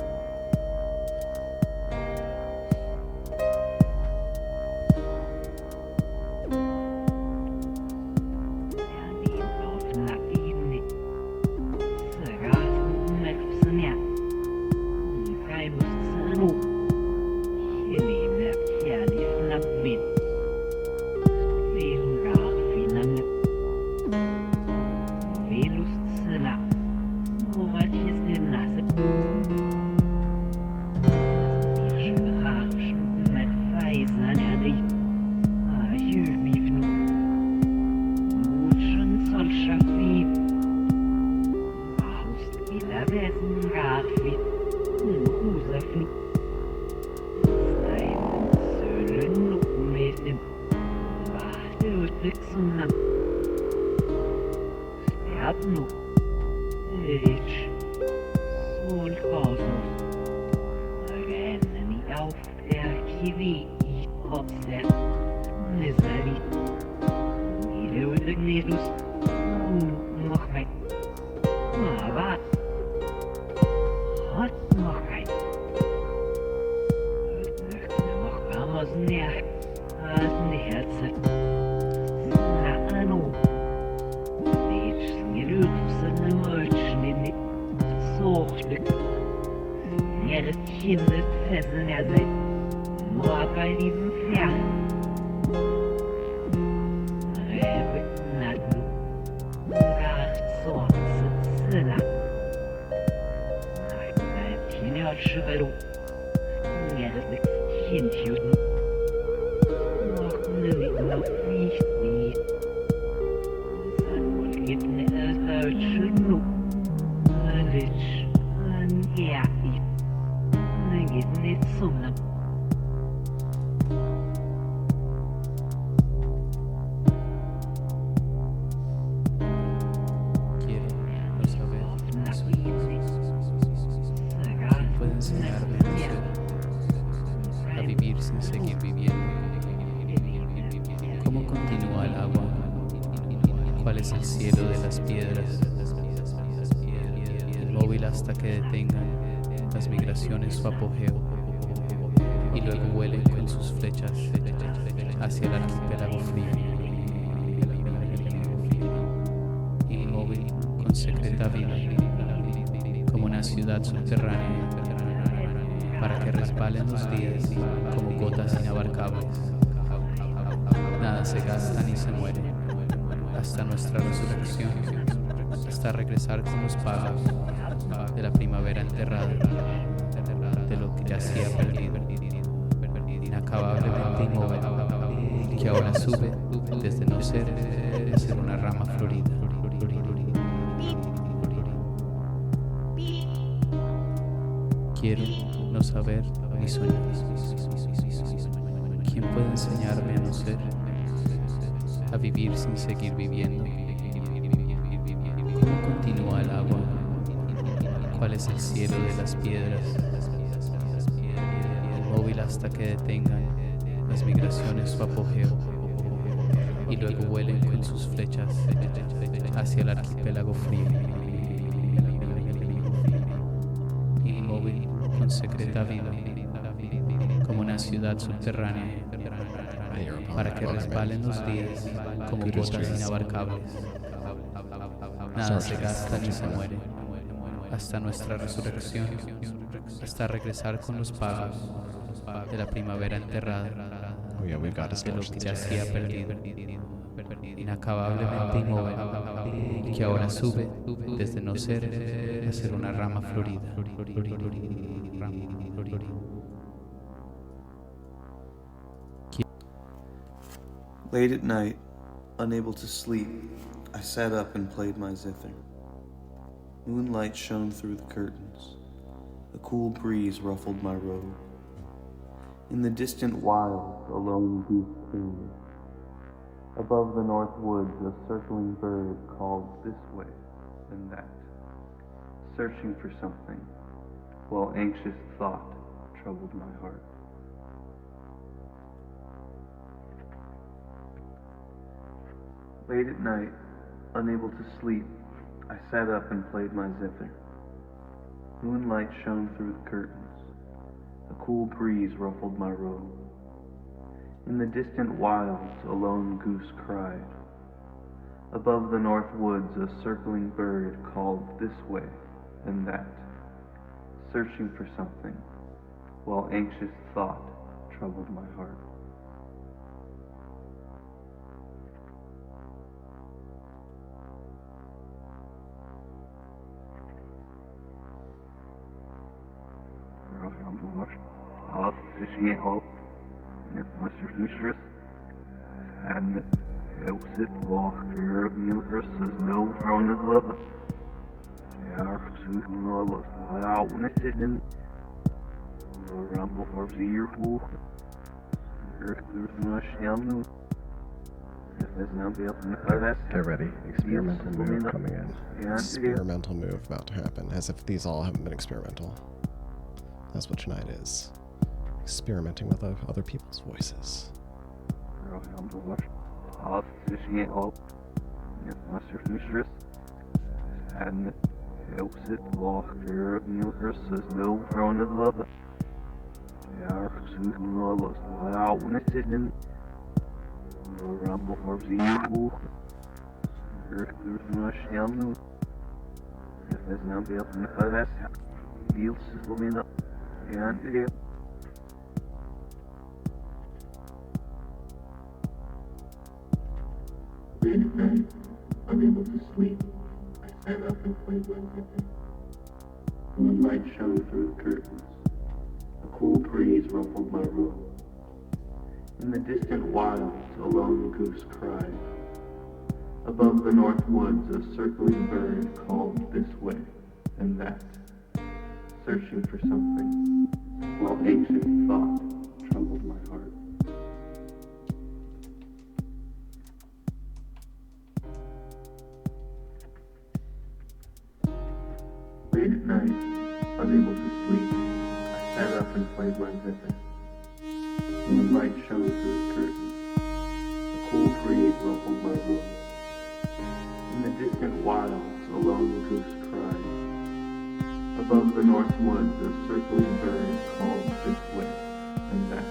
Hasta que detengan las migraciones su apogeo y luego vuelen con sus flechas hacia el archipiélago frío, inmóvil con secreta vida, como una ciudad subterránea, para que resbalen los días como gotas inabarcables. Nada se gasta ni se muere, hasta nuestra resurrección, hasta regresar con los pagos de la primavera enterrada, de lo que yacía perdido, inacabablemente inmóvil, que ahora sube desde no ser una rama florida. Quiero no saber ni soñar. ¿Quién puede enseñarme a no ser, a vivir sin seguir viviendo? ¿Cómo continúa el agua? ¿Cuál es el cielo de las piedras? Inmóvil hasta que detengan las migraciones su apogeo y luego vuelen con sus flechas hacia el archipiélago frío. Inmóvil con secreta vida, como una ciudad subterránea, para que resbalen los días como gotas inabarcables. Nada se gasta ni se muere, hasta nuestra resurrección, hasta regresar con los pagos de la primavera enterrada, Oh yeah, we've got de lo que distortions. yacía perdido, inacabablemente inmóvil, y que ahora sube desde no ser a ser una rama florida. Late at night, unable to sleep, I sat up and played my zither. Moonlight shone through the curtains. A cool breeze ruffled my robe. In the distant wilds, a lone goose crooned. Above the north woods, a circling bird called this way and that, searching for something, while anxious thought troubled my heart. Late at night, unable to sleep, I sat up and played my zither. Moonlight shone through the curtains. A cool breeze ruffled my robe. In the distant wilds, a lone goose cried. Above the north woods, a circling bird called this way and that, searching for something, while anxious thought troubled my heart. And eu zit wakker, nieuwers is no van het leven. Ja, zoek alles, hou net zitten. Rambo voor vier hoog. Er een scherm. Get ready. Experimental move coming in. Experimental move about to happen, as if these all haven't been experimental. That's what tonight is. Experimenting with other people's voices. En eu zit wakker, nieuwers is no van het leven. Ja, zoek alles, hou net zitten. Rambo voor vier hoog. Er een scherm. Het is nou beeld van de gewest. Deals is wel minder. Ja, en Late at night, unable to sleep, I sat up and played my zither. Moonlight shone through the curtains. A cool breeze ruffled my robe. In the distant wilds, a lone goose cried. Above the north woods, a circling bird called this way and that, searching for something, while anxious thought troubled my heart. Late at night, unable to sleep, I sat up and played my zither. Moonlight shone through the curtains. A cool breeze ruffled my robe. In the distant wilds, a lone goose cried. Above the north woods, a circling bird called this way and that,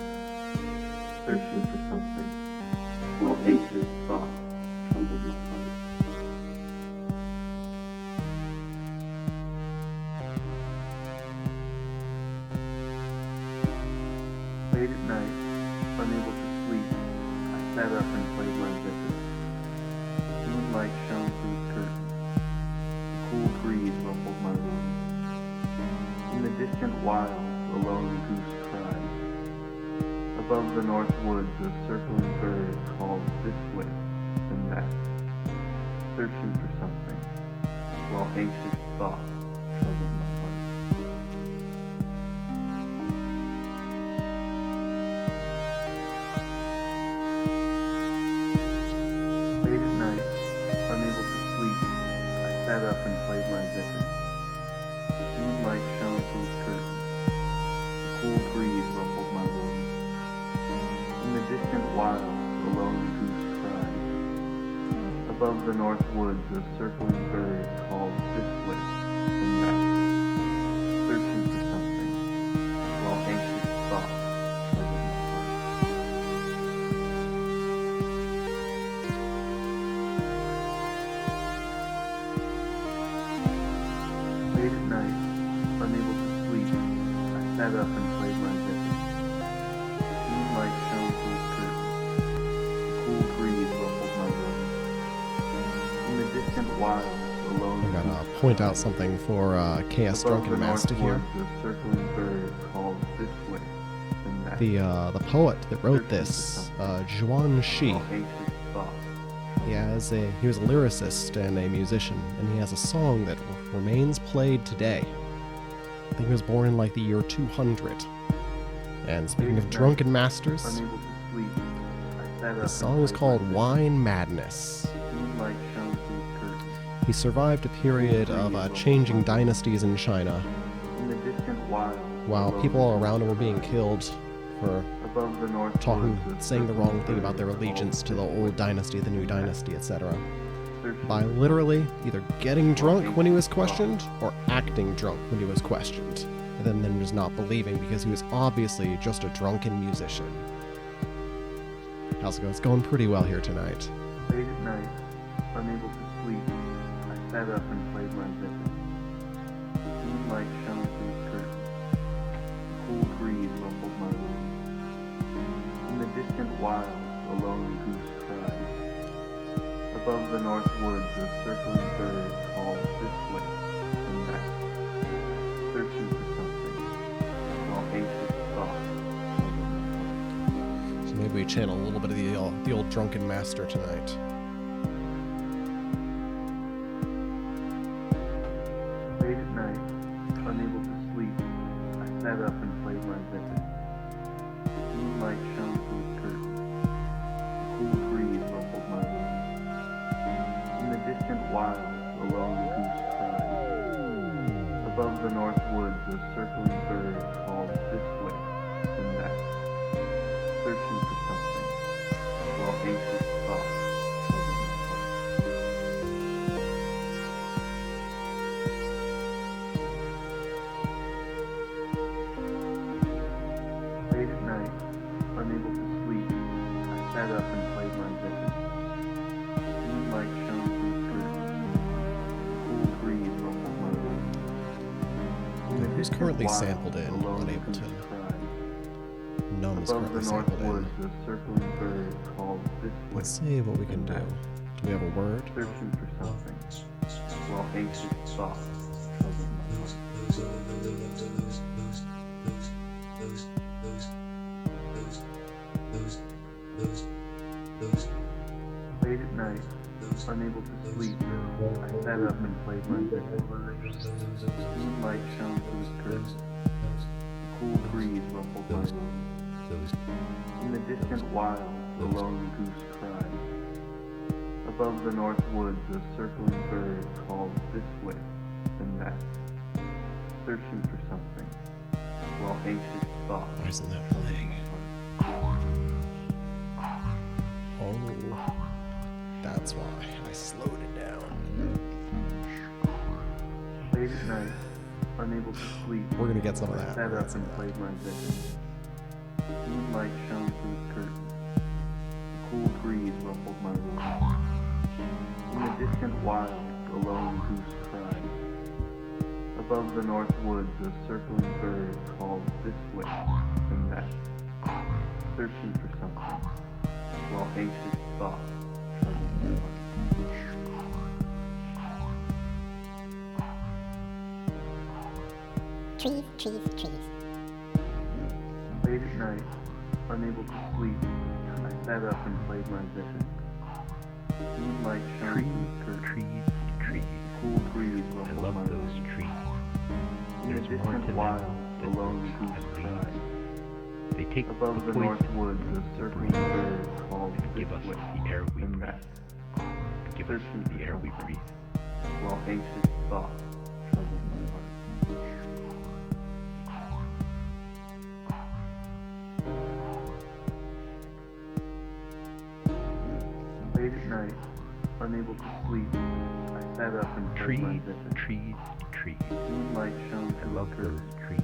searching for something, while anxious thought troubled my heart. Late at night, unable to sleep, I sat up and played my zither. Moonlight shone through the curtains. A cool breeze ruffled my robe. In the distant wilds, a lone goose cried. Above the north woods, a circling bird called this way and that, searching for something, while anxious thought troubled my heart. Late at night, unable to sleep, I sat up and played my zither. Moonlight shone through the curtains. A cool breeze ruffled my robe. In the distant wilds, a lone goose cried. Above the north woods, a circling bird called this way and that, searching for something, while anxious thought troubled my heart. sat up and played my zither. Moonlight shone through the curtains. A cool breeze ruffled my robe. In the distant wilds, alone. I gotta point out something for KS Drunken Master here. The poet that wrote this, Zhuan Shi, he was a lyricist and a musician, and he has a song that remains played today. I think he was born in like the year 200. And speaking of drunken masters, the song is called Wine Madness. He survived a period of changing dynasties in China, while people around him were being killed for saying the wrong thing about their allegiance to the old dynasty, the new dynasty, etc. By literally either getting drunk when he was questioned or acting drunk when he was questioned, and then just not believing because he was obviously just a drunken musician. How's it going? It's going pretty well here tonight. Late at night, unable to sleep, I sat up and played my zither. Moonlight shone through the curtains. A cool breeze ruffled my robe. In the distant wilds, a lone goose cried. Above the north woods, a circling bird called this way and that, searching for something, while anxious thoughts. So maybe we channel a little bit of the old drunken master tonight. Late at night, unable to sleep, I sat up and played my zither. Moonlight shone through the curtains. A cool breeze ruffled my robe. In the distant wilds, a lone goose cried. Above the north woods, a circling bird called this way and that, searching for something, while anxious thoughts troubled my heart. Late at night, unable to sleep, I sat up and played my zither. Moonlight shone through the curtains. A cool breeze ruffled my robe. In the Who's distant currently wilds, sampled in a lone on goose Ableton? cried. None is Above currently the north sampled in. woods, a circling bird called this way. Let's see what we can do. Do we have a word? Searching for something, while anxious thoughts troubled my heart. Late at night, unable to sleep, I sat up and played my zither. Moonlight shone through the curtains. A cool breeze ruffled my robe. In the distant wilds, a lone goose cried. Above the north woods, a circling bird called this way and that, searching for something, while anxious thoughts. Why isn't that playing? Oh, that's why I slowed it down. Late at night, unable to sleep, We're gonna get some of I that. sat We'll up get some and of played my zither. Moonlight shone through the curtains. A cool breeze ruffled my robe. In the distant wilds, a lone goose cried. Above the north woods, a circling bird called this way and that, searching for something, while anxious thoughts troubled my heart. Trees, trees, trees. Late at night, unable to sleep, I sat up and played my zither. Moonlight shone through the curtains. Trees. Cool breeze I ruffled love my those robe. trees. In the There's more to distant them wilds, a than lone books goose and cried. leaves. They take Above the the north poison woods, a circling bird called and give this us way the air we and breathe. that, Give us searching the for air we something, breathe. while anxious thoughts troubled my heart. Late at night, unable to sleep, I sat up and played my Trees, zither. trees, trees. Moonlight shone I through love the those curtains. trees.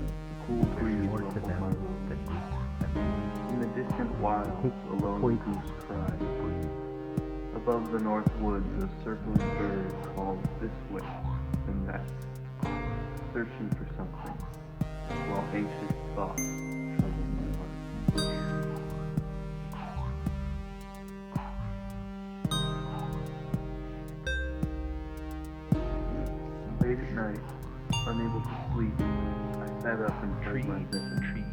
A cool There's breeze more to ruffled them my robe. than books and leaves. In the distant wilds, a lone goose cried. Above the north woods, a circling bird called this way and that, searching for something, while anxious thoughts troubled my heart. Late at night, unable to sleep, I sat up and played my zither.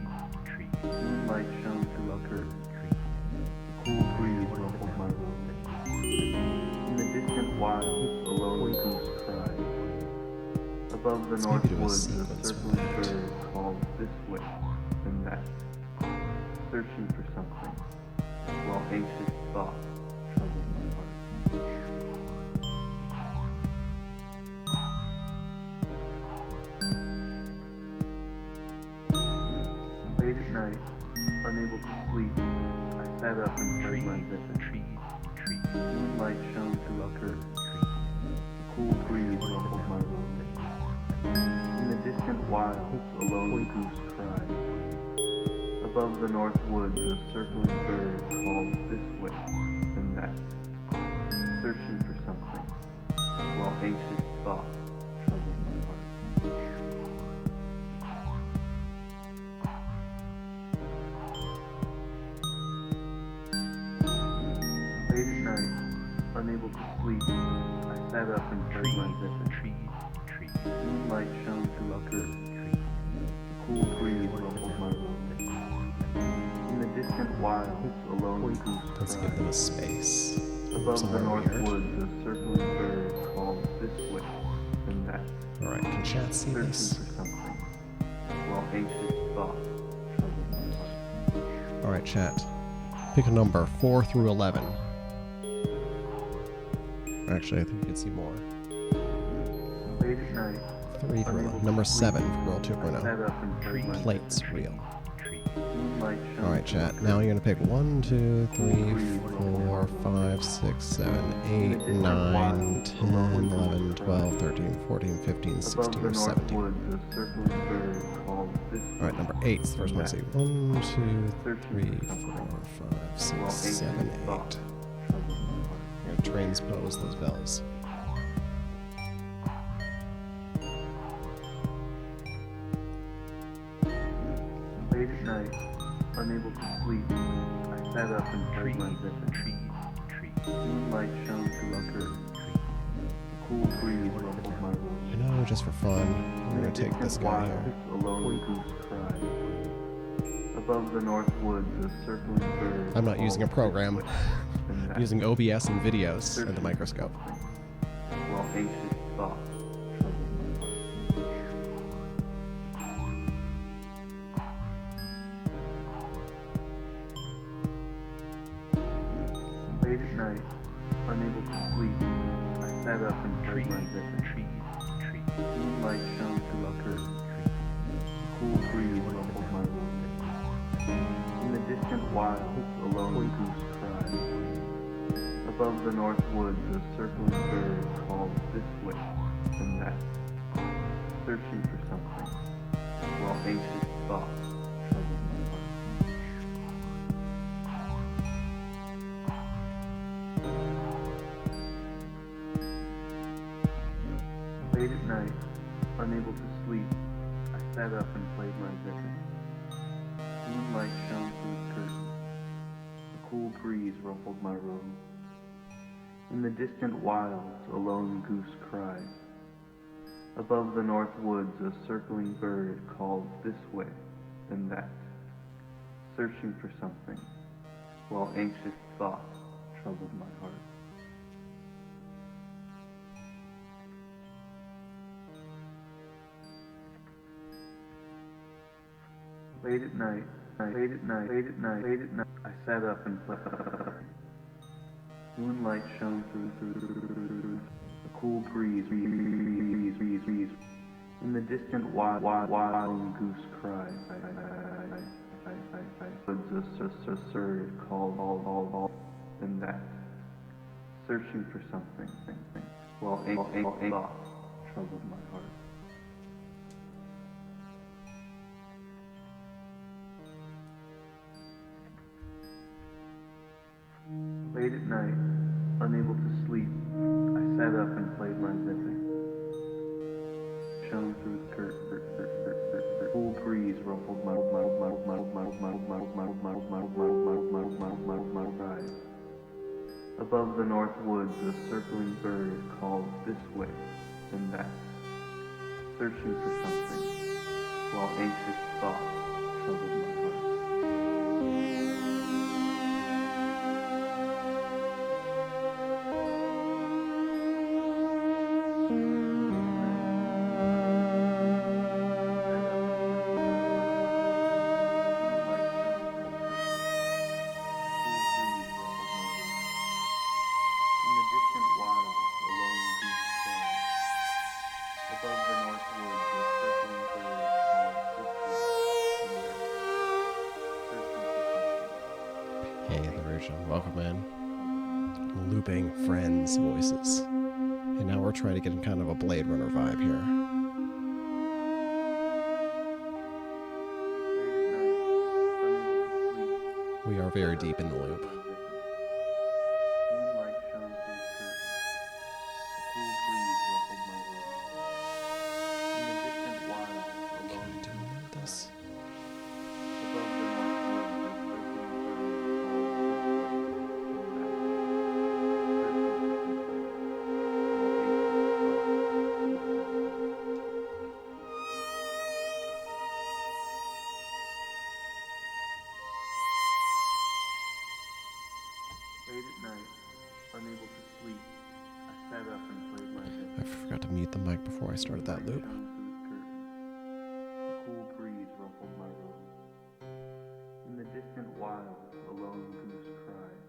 Moonlight shone through a curtain. A cool breeze ruffled my robe. In the distant wilds, a lone goose cried. Above the north maybe do a woods, a sequence circling for that. bird called this way and that, searching for something, while anxious thoughts troubled my heart. Late at night, unable to sleep, I sat up and played my zither. Moonlight shone through a curtain. A cool breeze ruffled my robe. In the distant wilds, a lone goose cried. Above the north woods, a circling bird called this way and that, searching for something, while anxious thoughts troubled my heart. Late at night, unable to sleep, I sat up and played my zither. Moonlight shone through a curtain. A cool breeze ruffled my robe. In the distant wilds, a lone goose Let's give cried. them a space. Above the Somewhere north weird. woods, a circling bird called this way and that, Alright, can chat see searching this? for something, while anxious thoughts troubled my heart. Alright, chat. Pick a number 4 through 11. Actually, I think you can see more. Late at night, 3 through 11. Number 7 for Girl I sat 2.0. up and played my Plates reel. moonlight shone Alright, through chat. Now you're gonna pick 1, 2, 3, 4, 5, 6, 7, 8, 9, 10, 11, 12, 13, 14, 15, above 16, the or north 17. woods, a circling bird called this way. Alright, number 8 is the first one to see. 1, 2, Searching 3, for 4, something, 5, 6, while 7, anxious 8. thoughts troubled my heart. You're gonna transpose those bells. Late at night, unable to sleep, I sat up and played my zither. Moonlight shone through a curtain. A cool breeze ruffled my robe. I know, just for fun. I'm gonna take this guy here. A lone goose cried. Above the north woods, a circling bird. I'm not using a called program. this way and that, I'm using OBS and videos searching and the for microscope. something, while anxious thoughts troubled my heart. Late at night, unable to sleep, I sat up and played my zither. Moonlight shone through a curtain. A cool breeze ruffled my robe. In the distant wilds, a lone goose cried. Above the north woods, a circling bird called this way and that, searching for something, while anxious thoughts troubled my heart. Late at night, unable to sleep, I sat up and played my zither. Moonlight shone through the curtain. A cool breeze ruffled my robe. In the distant wilds, a lone goose cried. Above the north woods, a circling bird called this way and that, searching for something, while anxious thoughts troubled my heart. Late at night, late at night, late at night, late at night, I sat up and played. Moonlight shone through a cool breeze. In the distant wild goose cried. Woods a surge called all and that, searching for something, while anxious thoughts troubled my heart. Late at night, unable to sleep, I sat up and played my zither. shone through the curtain. A cool breeze ruffled my eyes. Above the north woods, a circling bird called this way and that, searching for something, while anxious thoughts troubled my heart. Hey, the Virgin, welcome in. Looping friends' voices. And now we're trying to get in kind of a Blade Runner vibe here. We are very deep in the loop. Can I do this? Late at night, unable to sleep, I sat up and played my zither. I forgot to mute the mic before I started that loop. Shone through the curtain. A cool breeze ruffled my robe. In the distant wilds, a lone goose cried.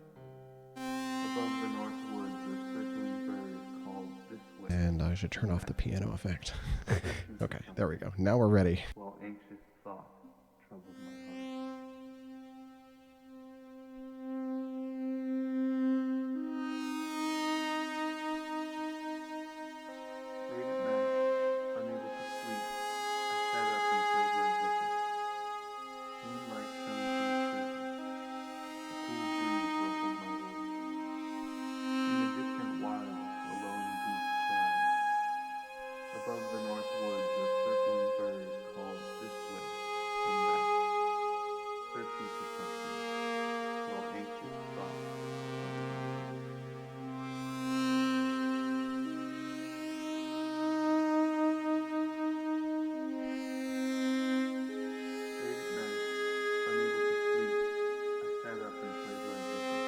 Above the north woods, a circling bird called this way. And I should turn off the piano effect. Okay, there we go. Now we're ready. While anxious thoughts troubled my heart. Late at night, unable to sleep, I sat up and played my zither. Moonlight shone through the curtain. A cool breeze ruffled my robe. In the distant wilds, a lone goose cried. Above the north woods, a circling bird called this way and that, searching for something, while anxious thoughts troubled my heart. Late at night, unable to sleep, I sat up and played my zither.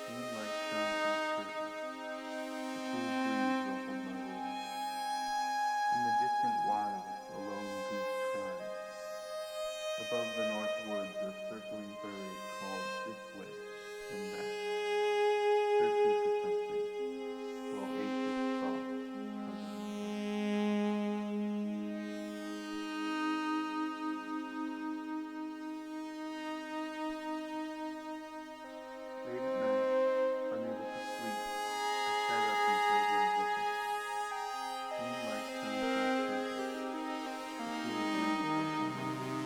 Moonlight shone through the curtain. A cool breeze ruffled my robe. In the distant wilds, a lone goose cried. Above the north woods, a circling bird called this way and that, searching for something, while anxious thoughts troubled my heart. Late at night, unable to sleep, I sat up and played my zither. Moonlight shone through the curtain. A cool breeze ruffled my robe.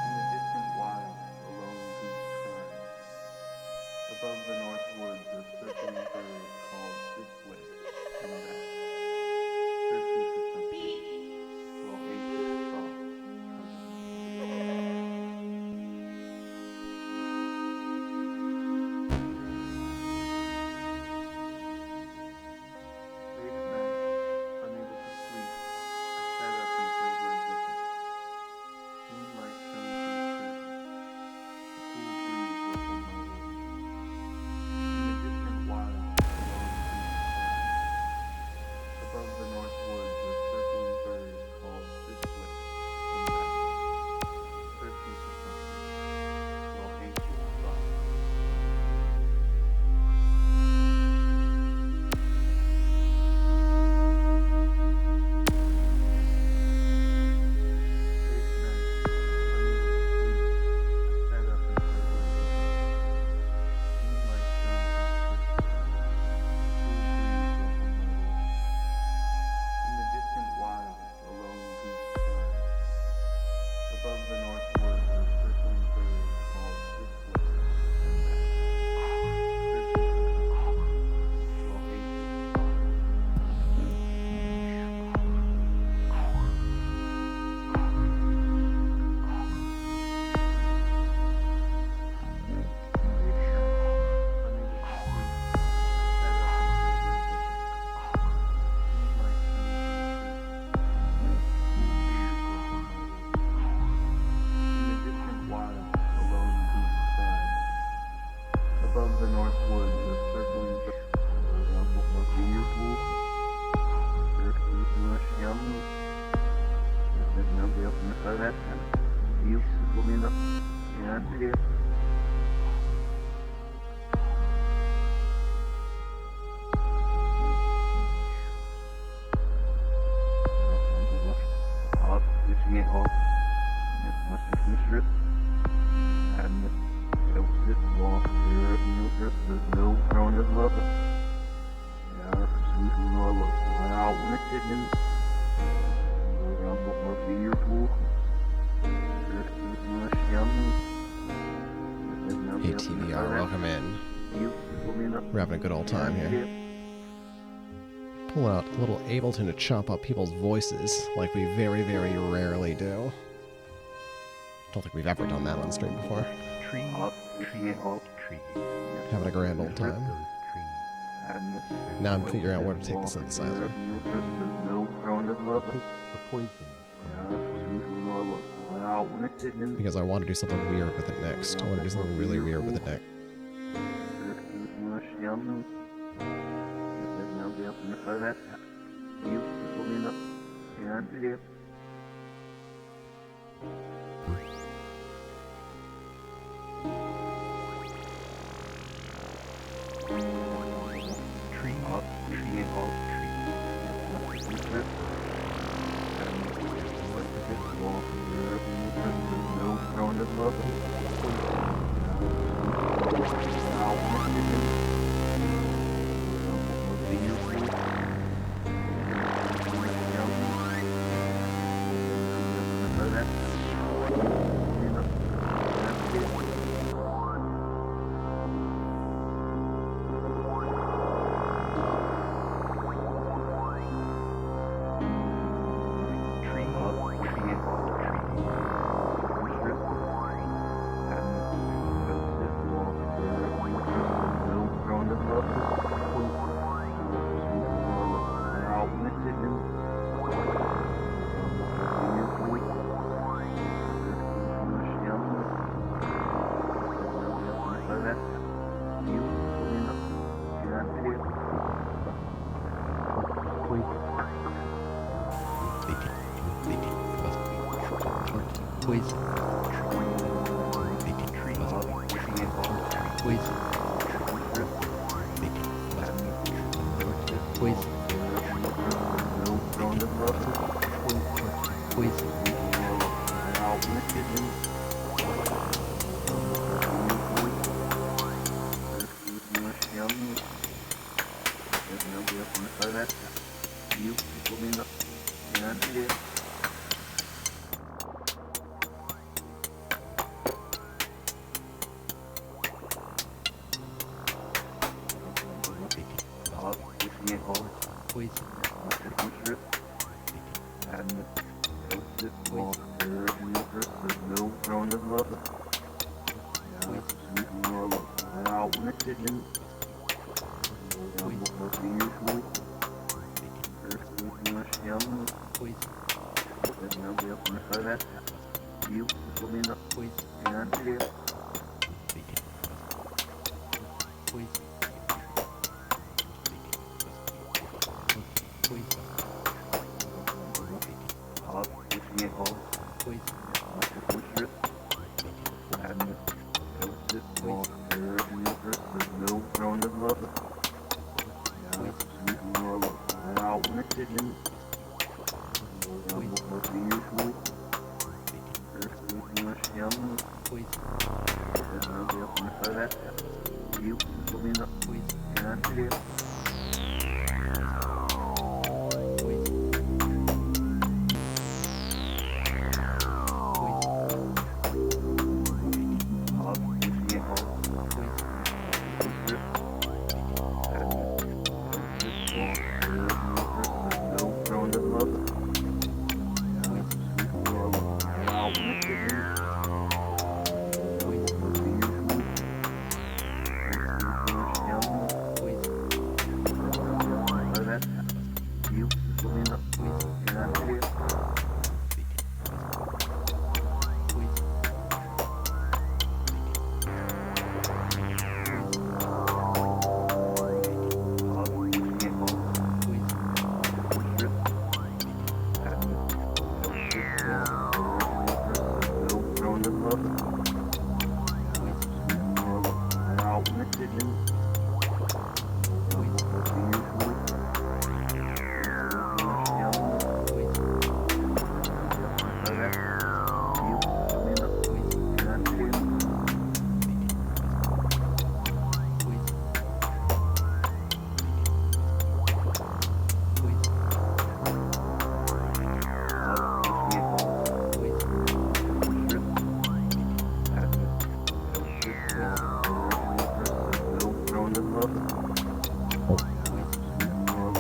In the distant wilds, a lone goose cried. Above the north woods, a circling bird called this way and that, searching for something, while anxious thoughts troubled my heart. Hey TVR, welcome in. We're having a good old time here. Pull out a little Ableton to chop up people's voices like we very, very rarely do. Don't think we've ever done that on stream before. Having a grand old time. Now I'm figuring out where to take the synthesizer. Because I want to do something weird with it next. I want to do something really weird with it next.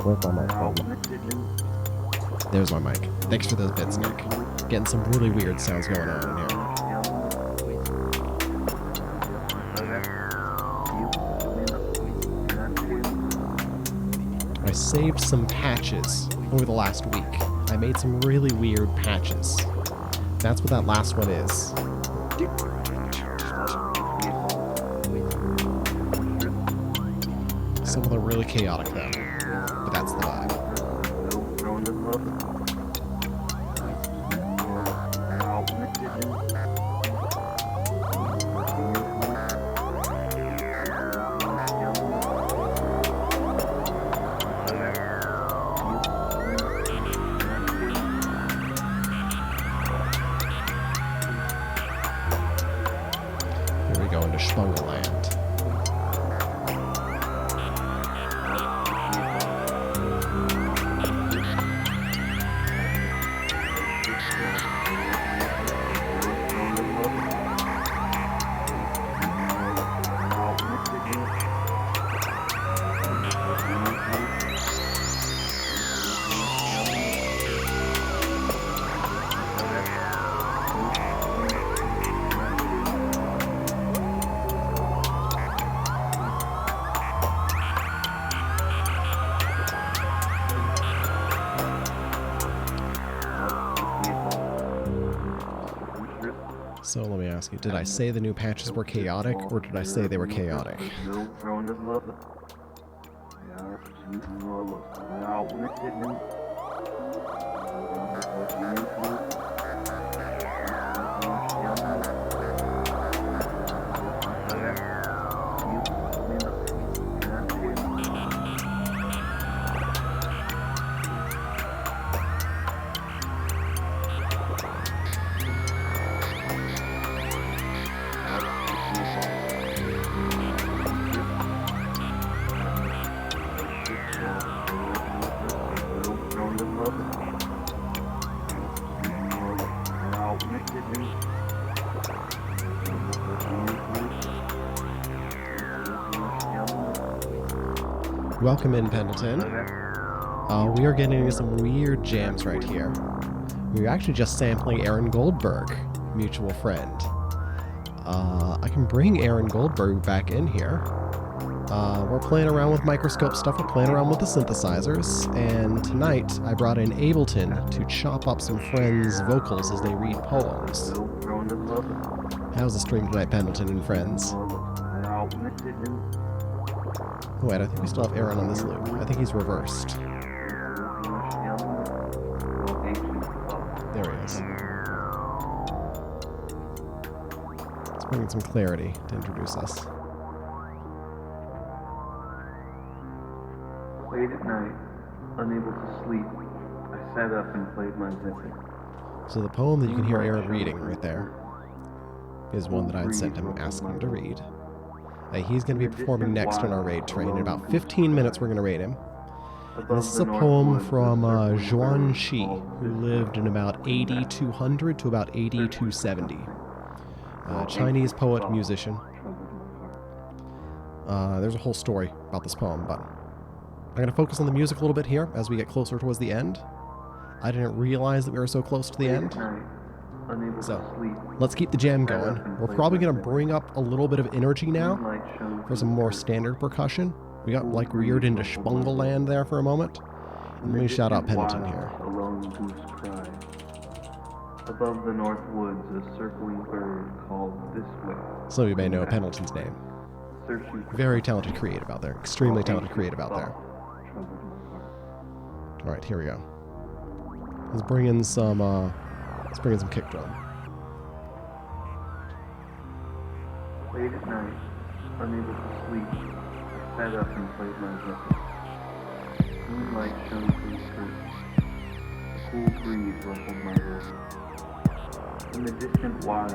Where's my mic? There's my mic. Thanks for those bits, Nick. Getting some really weird sounds going on in here. I saved some patches over the last week. I made some really weird patches. That's what that last one is. Some of them are really chaotic though, but that's the vibe. Here we go into Schpungerland. So let me ask you, did I say the new patches were chaotic, or did I say they were chaotic? Welcome in, Pendleton. We are getting into some weird jams right here. We're actually just sampling Aaron Goldberg, mutual friend. I can bring Aaron Goldberg back in here. We're playing around with microscope stuff, we're playing around with the synthesizers, and tonight I brought in Ableton to chop up some friends' vocals as they read poems. How's the stream tonight, Pendleton and friends? Oh wait, I think we still have Aaron on this loop. I think he's reversed. There he is. Let's bring in some clarity to introduce us. Late at night, unable to sleep, I sat up and played my zither. So the poem that you can hear Aaron reading right there is one that I had sent him asking him to read. He's going to be performing next on our raid train. In about 15 minutes, we're going to raid him. And this is a poem from Zhuan Shi, who lived in about 8200 to about 8270. Chinese poet, musician. There's a whole story about this poem, but I'm going to focus on the music a little bit here as we get closer towards the end. I didn't realize that we were so close to the end. So, let's keep the jam going. We're probably going to bring up a little bit of energy now for some more standard percussion. We got like weird into Schpungerland there for a moment. And let me shout out Pendleton here. Above the north woods, a circling bird called this way. Some of you may know Pendleton's name. Very talented creative out there. Extremely talented creative out there. Alright, here we go. Let's bring in some kick drum. Late at night, unable to sleep, I sat up and played my zither. Moonlight shone through the curtains. A cool breeze ruffled my hair. In the distant wilds, a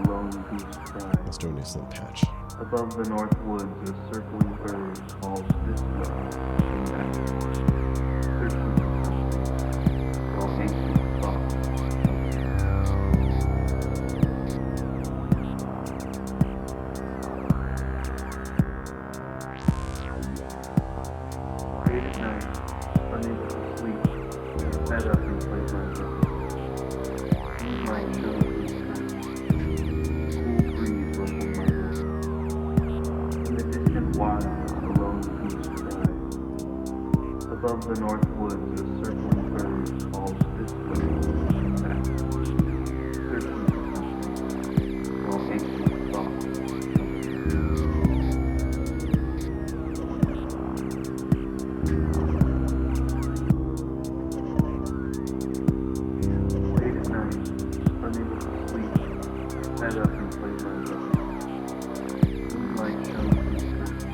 lone goose cried. Let's do a new synth patch. Above the north woods, a circling bird calls this way and that, searching for something, while ancient thoughts. Late at night, unable to sleep, I sat up and played my zither. Moonlight shone through the curtains. A cool breeze ruffled my hair. In the distant wilds, a lone goose cried. Above the north woods, a circling bird calls this way and that, searching for something, while ancient thoughts. Late at night, unable to sleep, I sat up and played my zither. Moonlight shone through the curtains.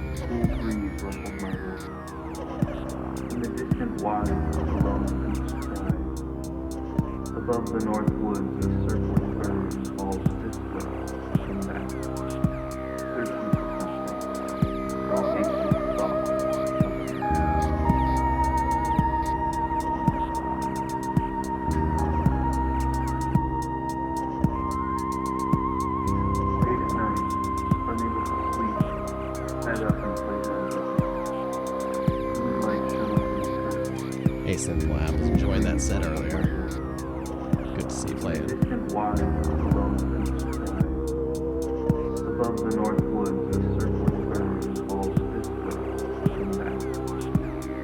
A cool breeze ruffled my hair. In the distant wilds, a lone goose cried. Above the north woods, a circling bird calls this way and that, searching for something, while ancient thoughts. Late at night, unable to sleep, I sat up and played my zither. Moonlight shone through the curtains. Hey, Synth Lab was enjoying that set earlier. Good to see you play it. Distant wilds, a lone goose cried. Above the north woods, a circling bird calls this way and that,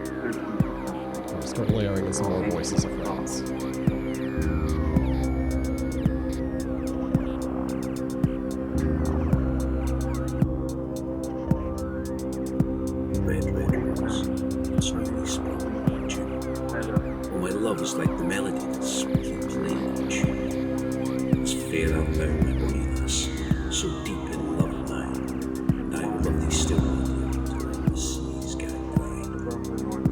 searching for something. Let's start layering in some more voices of friends. Red, red rose, sweetly sprung in June. Oh, my love is like the melody that's sweetly played in tune. As fair out there, my bonny lass, so deep in love of mine, and I will love thee still, till all the seas gang dry.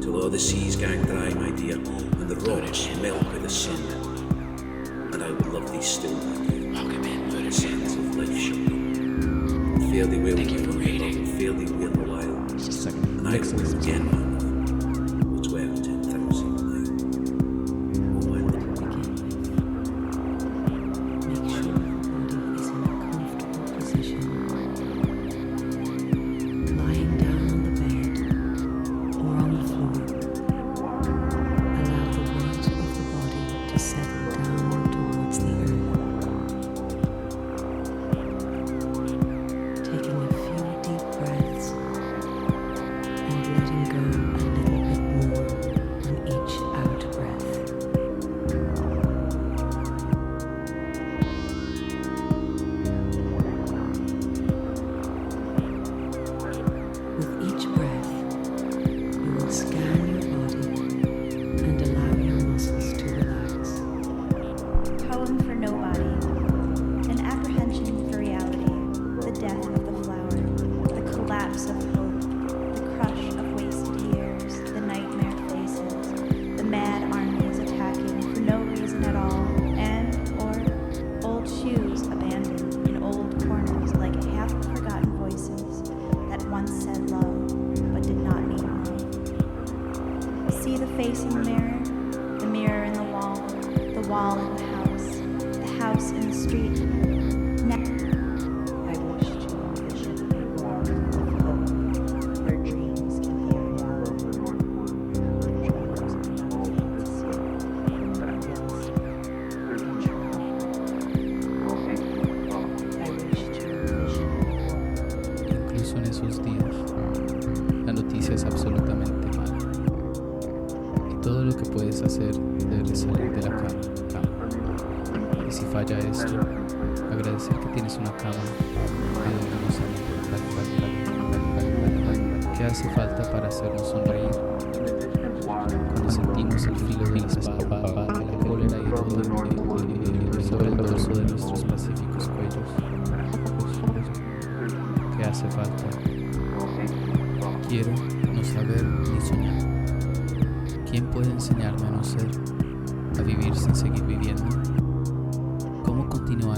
Till all the seas gang dry, my dear, and the rocks melt by the sun, and I will love thee still, my dear. Welcome in, the sands of life shall be. Fare thee well, my love, fare thee well a while. Just a second. And I will live again, my love, will dwell 10,000 miles. Oh, my love. Make sure the body is in a comfortable position. Lying down on the bed or on the floor. Allow the weight of the body to settle down towards the earth. Taking a few deep breaths and letting go a little bit more on each out breath. With each breath, you will scan your body and allow your muscles to relax. Poem for nobody. An apprehension for reality. The death of the flower. The collapse of hope. The crush of wasted years. The nightmare faces. The mad armies attacking for no reason at all. And, or, old shoes abandoned in old corners like half-forgotten voices that once said love, but did not mean love. See the face in the mirror in the wall in the house in the street. I wish to envision a world of hope where dreams can be a reality, where dreams cannot be unrealistic. I wish to envision a world. Incluso en esos días, la noticia es absolutamente mala. Y todo lo que puedes hacer es salir de la cama. Y si falla esto, agradecer que tienes una cama de donde no salir. ¿Qué hace falta para hacernos sonreír? Cuando sentimos el filo de la espada, la cólera y el dolor sobre el dorso de nuestros pacíficos cuellos.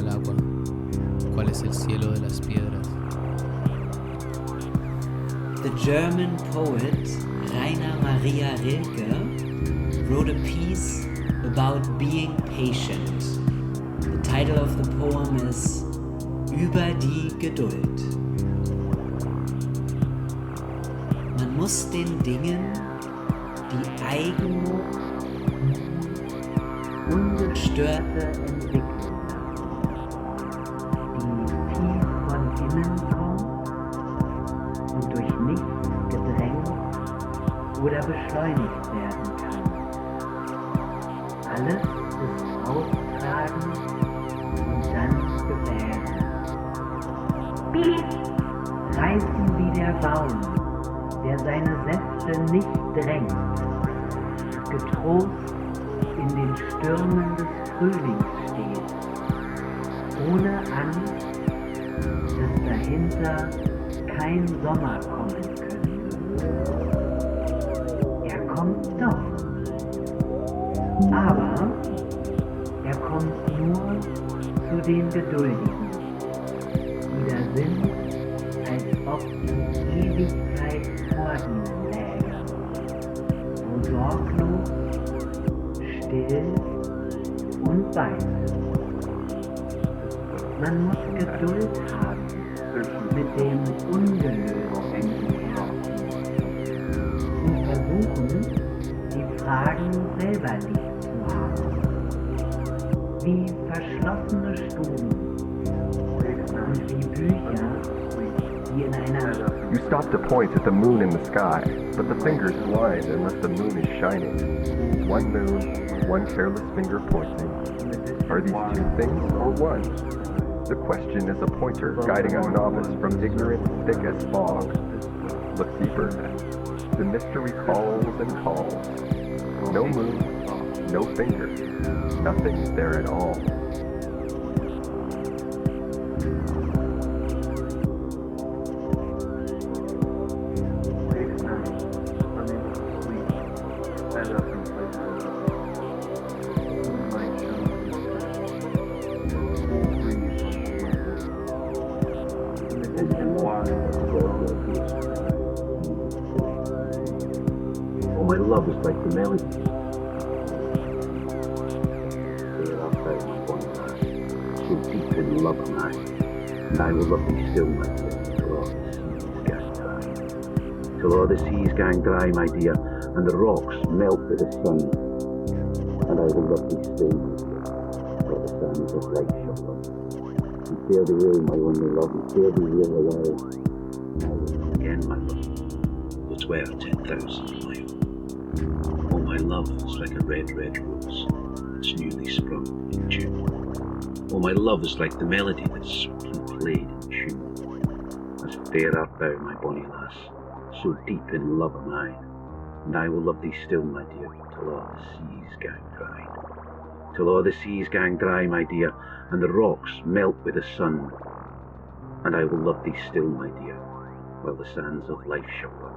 al agua? ¿Cuál es el cielo de las piedras? The German poet Rainer Maria Rilke wrote a piece about being patient. The title of the poem is Über die Geduld. Man muss den Dingen die eigene, ungestörte Entwicklung lassen, die tief von innen kommt und durch nichts gedrängt oder beschleunigt werden kann. Alles ist austragen und dann gebären. Reißen wie der Baum, der seine Säfte nicht drängt, getrost in den Stürmen des Frühlings steht, ohne Angst, dass dahinter kein Sommer kommen könnte. Er kommt doch, aber er kommt nur zu den Geduldigen, die da sind, als ob die Ewigkeit vor ihnen läge, so sorglos, still und weit. Man muss Geduld haben mit dem ungelösten Herzen und versuchen, die Fragen selber lieb zu haben. Wie verschlossene Stuben und wie Bücher, die in einer... You stop to point at the moon in the sky, but the finger's blind unless the moon is shining. One moon, one careless finger pointing. Are these two things or one? The question is a pointer guiding a novice from ignorance thick as fog. Look deeper. The mystery calls and calls. No moon, no finger, nothing's there at all. Oh, my love is like the melody. So deep in love am I, and I will love thee still, my dear, till all the seas gang dry, my dear, and the rocks melt with the sun. And I will love thee still, my dear, till the sands of life shall run. And fare thee ill, my only love, and fare thee ill awhile. And I will again, my love, will swear 10,000 miles. Oh, my love is like a red, red rose that's newly sprung in June. Oh, my love is like the melody that's sweetly played in tune. As fair art thou, my bonny lass, so deep in love am I, and I will love thee still, my dear, till all the seas gang dry. Till all the seas gang dry, my dear, and the rocks melt with the sun. And I will love thee still, my dear, while the sands of life shall run.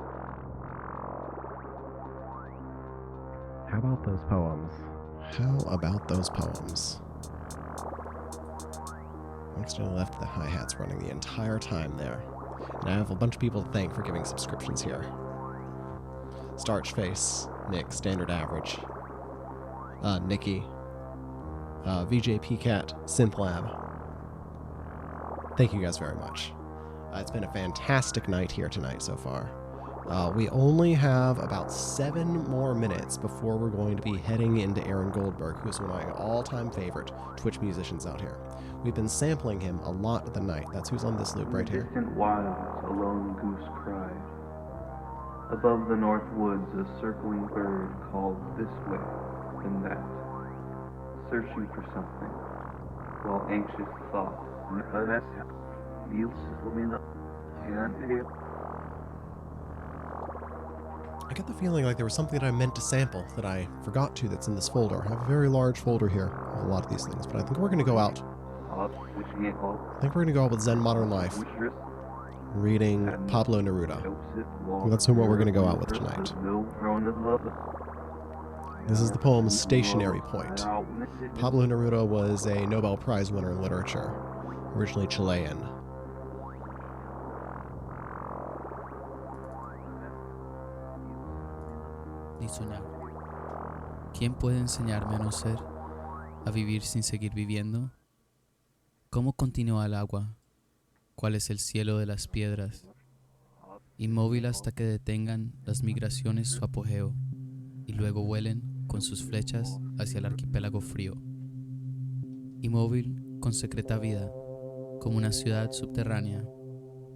How about those poems? How about those poems? I accidentally left the hi-hats running the entire time there. And I have a bunch of people to thank for giving subscriptions here. Starchface, Nick, Standard Average, Nikki, VJPCat, SynthLab. Thank you guys very much. It's been a fantastic night here tonight so far. We only have about 7 more minutes before we're going to be heading into Aaron Goldberg, who's one of my all-time favorite Twitch musicians out here. We've been sampling him a lot of the night. That's who's on this loop right here. Distant wilds, a lone goose cried. Above the north woods, a circling bird called this way and that, searching for something, while anxious thought. I get the feeling like there was something that I meant to sample that I forgot to that's in this folder. I have a very large folder here of a lot of these things, but I think we're going to go out. I think we're going to go out with Zen Modern Life, reading Pablo Neruda. That's what we're going to go out with tonight. This is the poem Stationary Point. Pablo Neruda was a Nobel Prize winner in literature, originally Chilean. Ni soñar. ¿Quién puede enseñarme a no ser, a vivir sin seguir viviendo? ¿Cómo continúa el agua? ¿Cuál es el cielo de las piedras? Inmóvil hasta que detengan las migraciones su apogeo y luego vuelen con sus flechas hacia el archipiélago frío. Inmóvil con secreta vida, como una ciudad subterránea,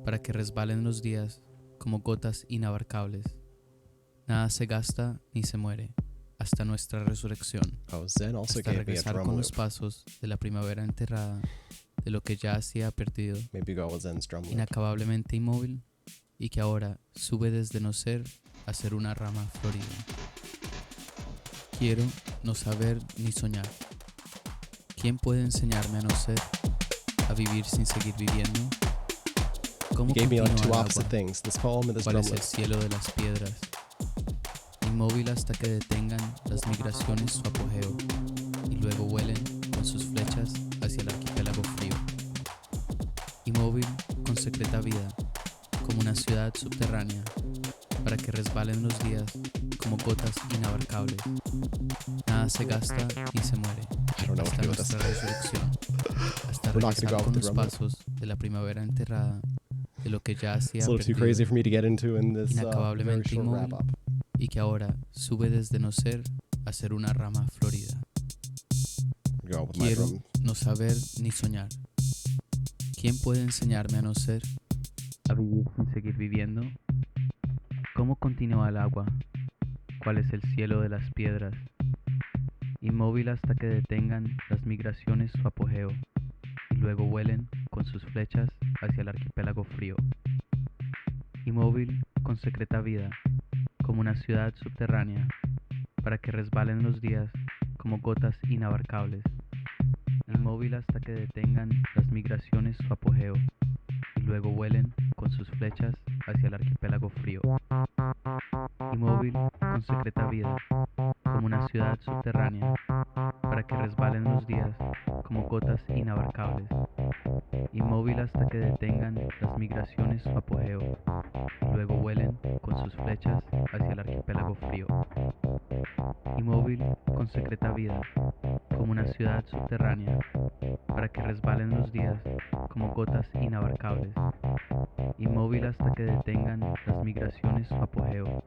para que resbalen los días como gotas inabarcables. Nada se gasta ni se muere hasta nuestra resurrección, hasta regresar con los pasos de la primavera enterrada, de lo que ya se ha perdido, inacabablemente inmóvil, y que ahora sube desde no ser a ser una rama florida. Quiero no saber ni soñar. ¿Quién puede enseñarme a no ser, a vivir sin seguir viviendo? ¿Cómo continúa el agua? ¿Cuál es el cielo de las piedras? Inmóvil hasta que detengan las migraciones su apogeo y luego vuelen con sus flechas hacia el archipiélago frío. Inmóvil con secreta vida, como una ciudad subterránea, para que resbalen los días como gotas inabarcables. Nada se gasta ni se muere hasta nuestra resurrección, hasta regresar con los pasos de la primavera enterrada, de lo que ya se ha perdido, inacabablemente inmóvil, y que ahora sube desde no ser a ser una rama florida. Quiero no saber ni soñar. ¿Quién puede enseñarme a no ser, a vivir sin seguir viviendo? ¿Cómo continúa el agua? ¿Cuál es el cielo de las piedras? Inmóvil hasta que detengan las migraciones su apogeo y luego vuelen con sus flechas hacia el archipiélago frío. Inmóvil con secreta vida, como una ciudad subterránea, para que resbalen los días como gotas inabarcables. Inmóvil hasta que detengan las migraciones su apogeo y luego vuelen con sus flechas hacia el archipiélago frío. Inmóvil con secreta vida, como una ciudad subterránea, para que resbalen los días como gotas inabarcables. Inmóvil hasta que detengan las migraciones su apogeo y luego vuelen con sus flechas hacia el archipiélago frío. Inmóvil con secreta vida, como una ciudad subterránea, para que resbalen los días como gotas inabarcables. Inmóvil hasta que detengan las migraciones su apogeo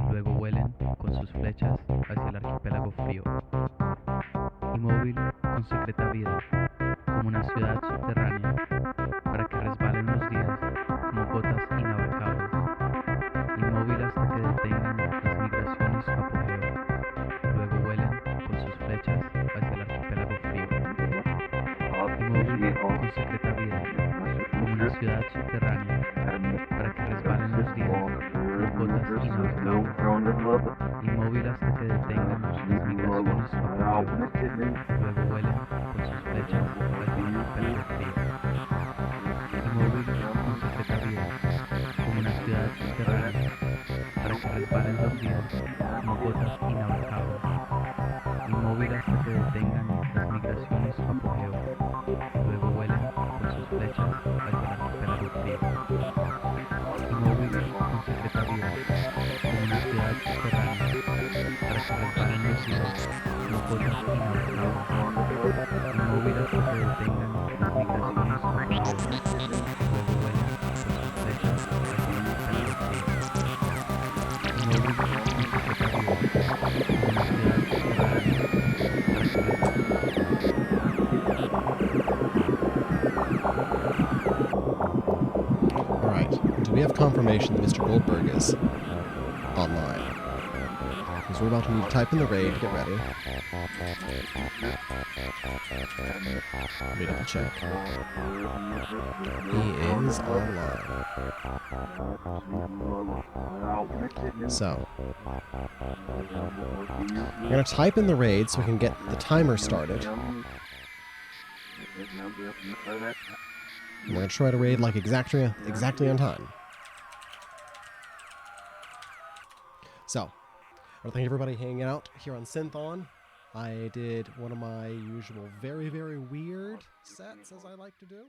y luego vuelen con sus flechas hacia el archipiélago frío. Inmóvil con secreta vida, como una ciudad subterránea, para que resbalen los días como gotas inabarcables. Inmóvil hasta que detengan las migraciones su apogeo y luego vuelen con sus flechas hacia el archipiélago frío. Inmóvil con secreta vida, como una ciudad subterránea, para que resbalen los días como gotas inabarcables. Inmóvil hasta que detengan las migraciones su apogeo y luego vuelen con sus flechas hacia el archipiélago frío. Inmóvil con secreta vida, como una ciudad subterránea, para que resbalen los días como gotas inabarcables. Inmóvil hasta que detengan las migraciones su apogeo y luego vuelen con sus flechas hacia el archipiélago frío. Inmóvil con secreta vida, como una ciudad subterránea, para que resbalen los días como gotas inabarcables. Inmóvil hasta que detengan las migraciones su apogeo y luego vuelen con sus flechas hacia el archipiélago frío. Inmóvil con secreta vida, como una ciudad subterránea, para que Alright, do we have confirmation that Mr. Goldberg is online? Because we're about to need to type in the raid, get ready. Let me double check. He is online. So, I'm going to type in the raid so we can get the timer started. We're going to try to raid like exactly on time. So, I want to thank everybody hanging out here on SynthOn. I did one of my usual very, very weird sets, as I like to do.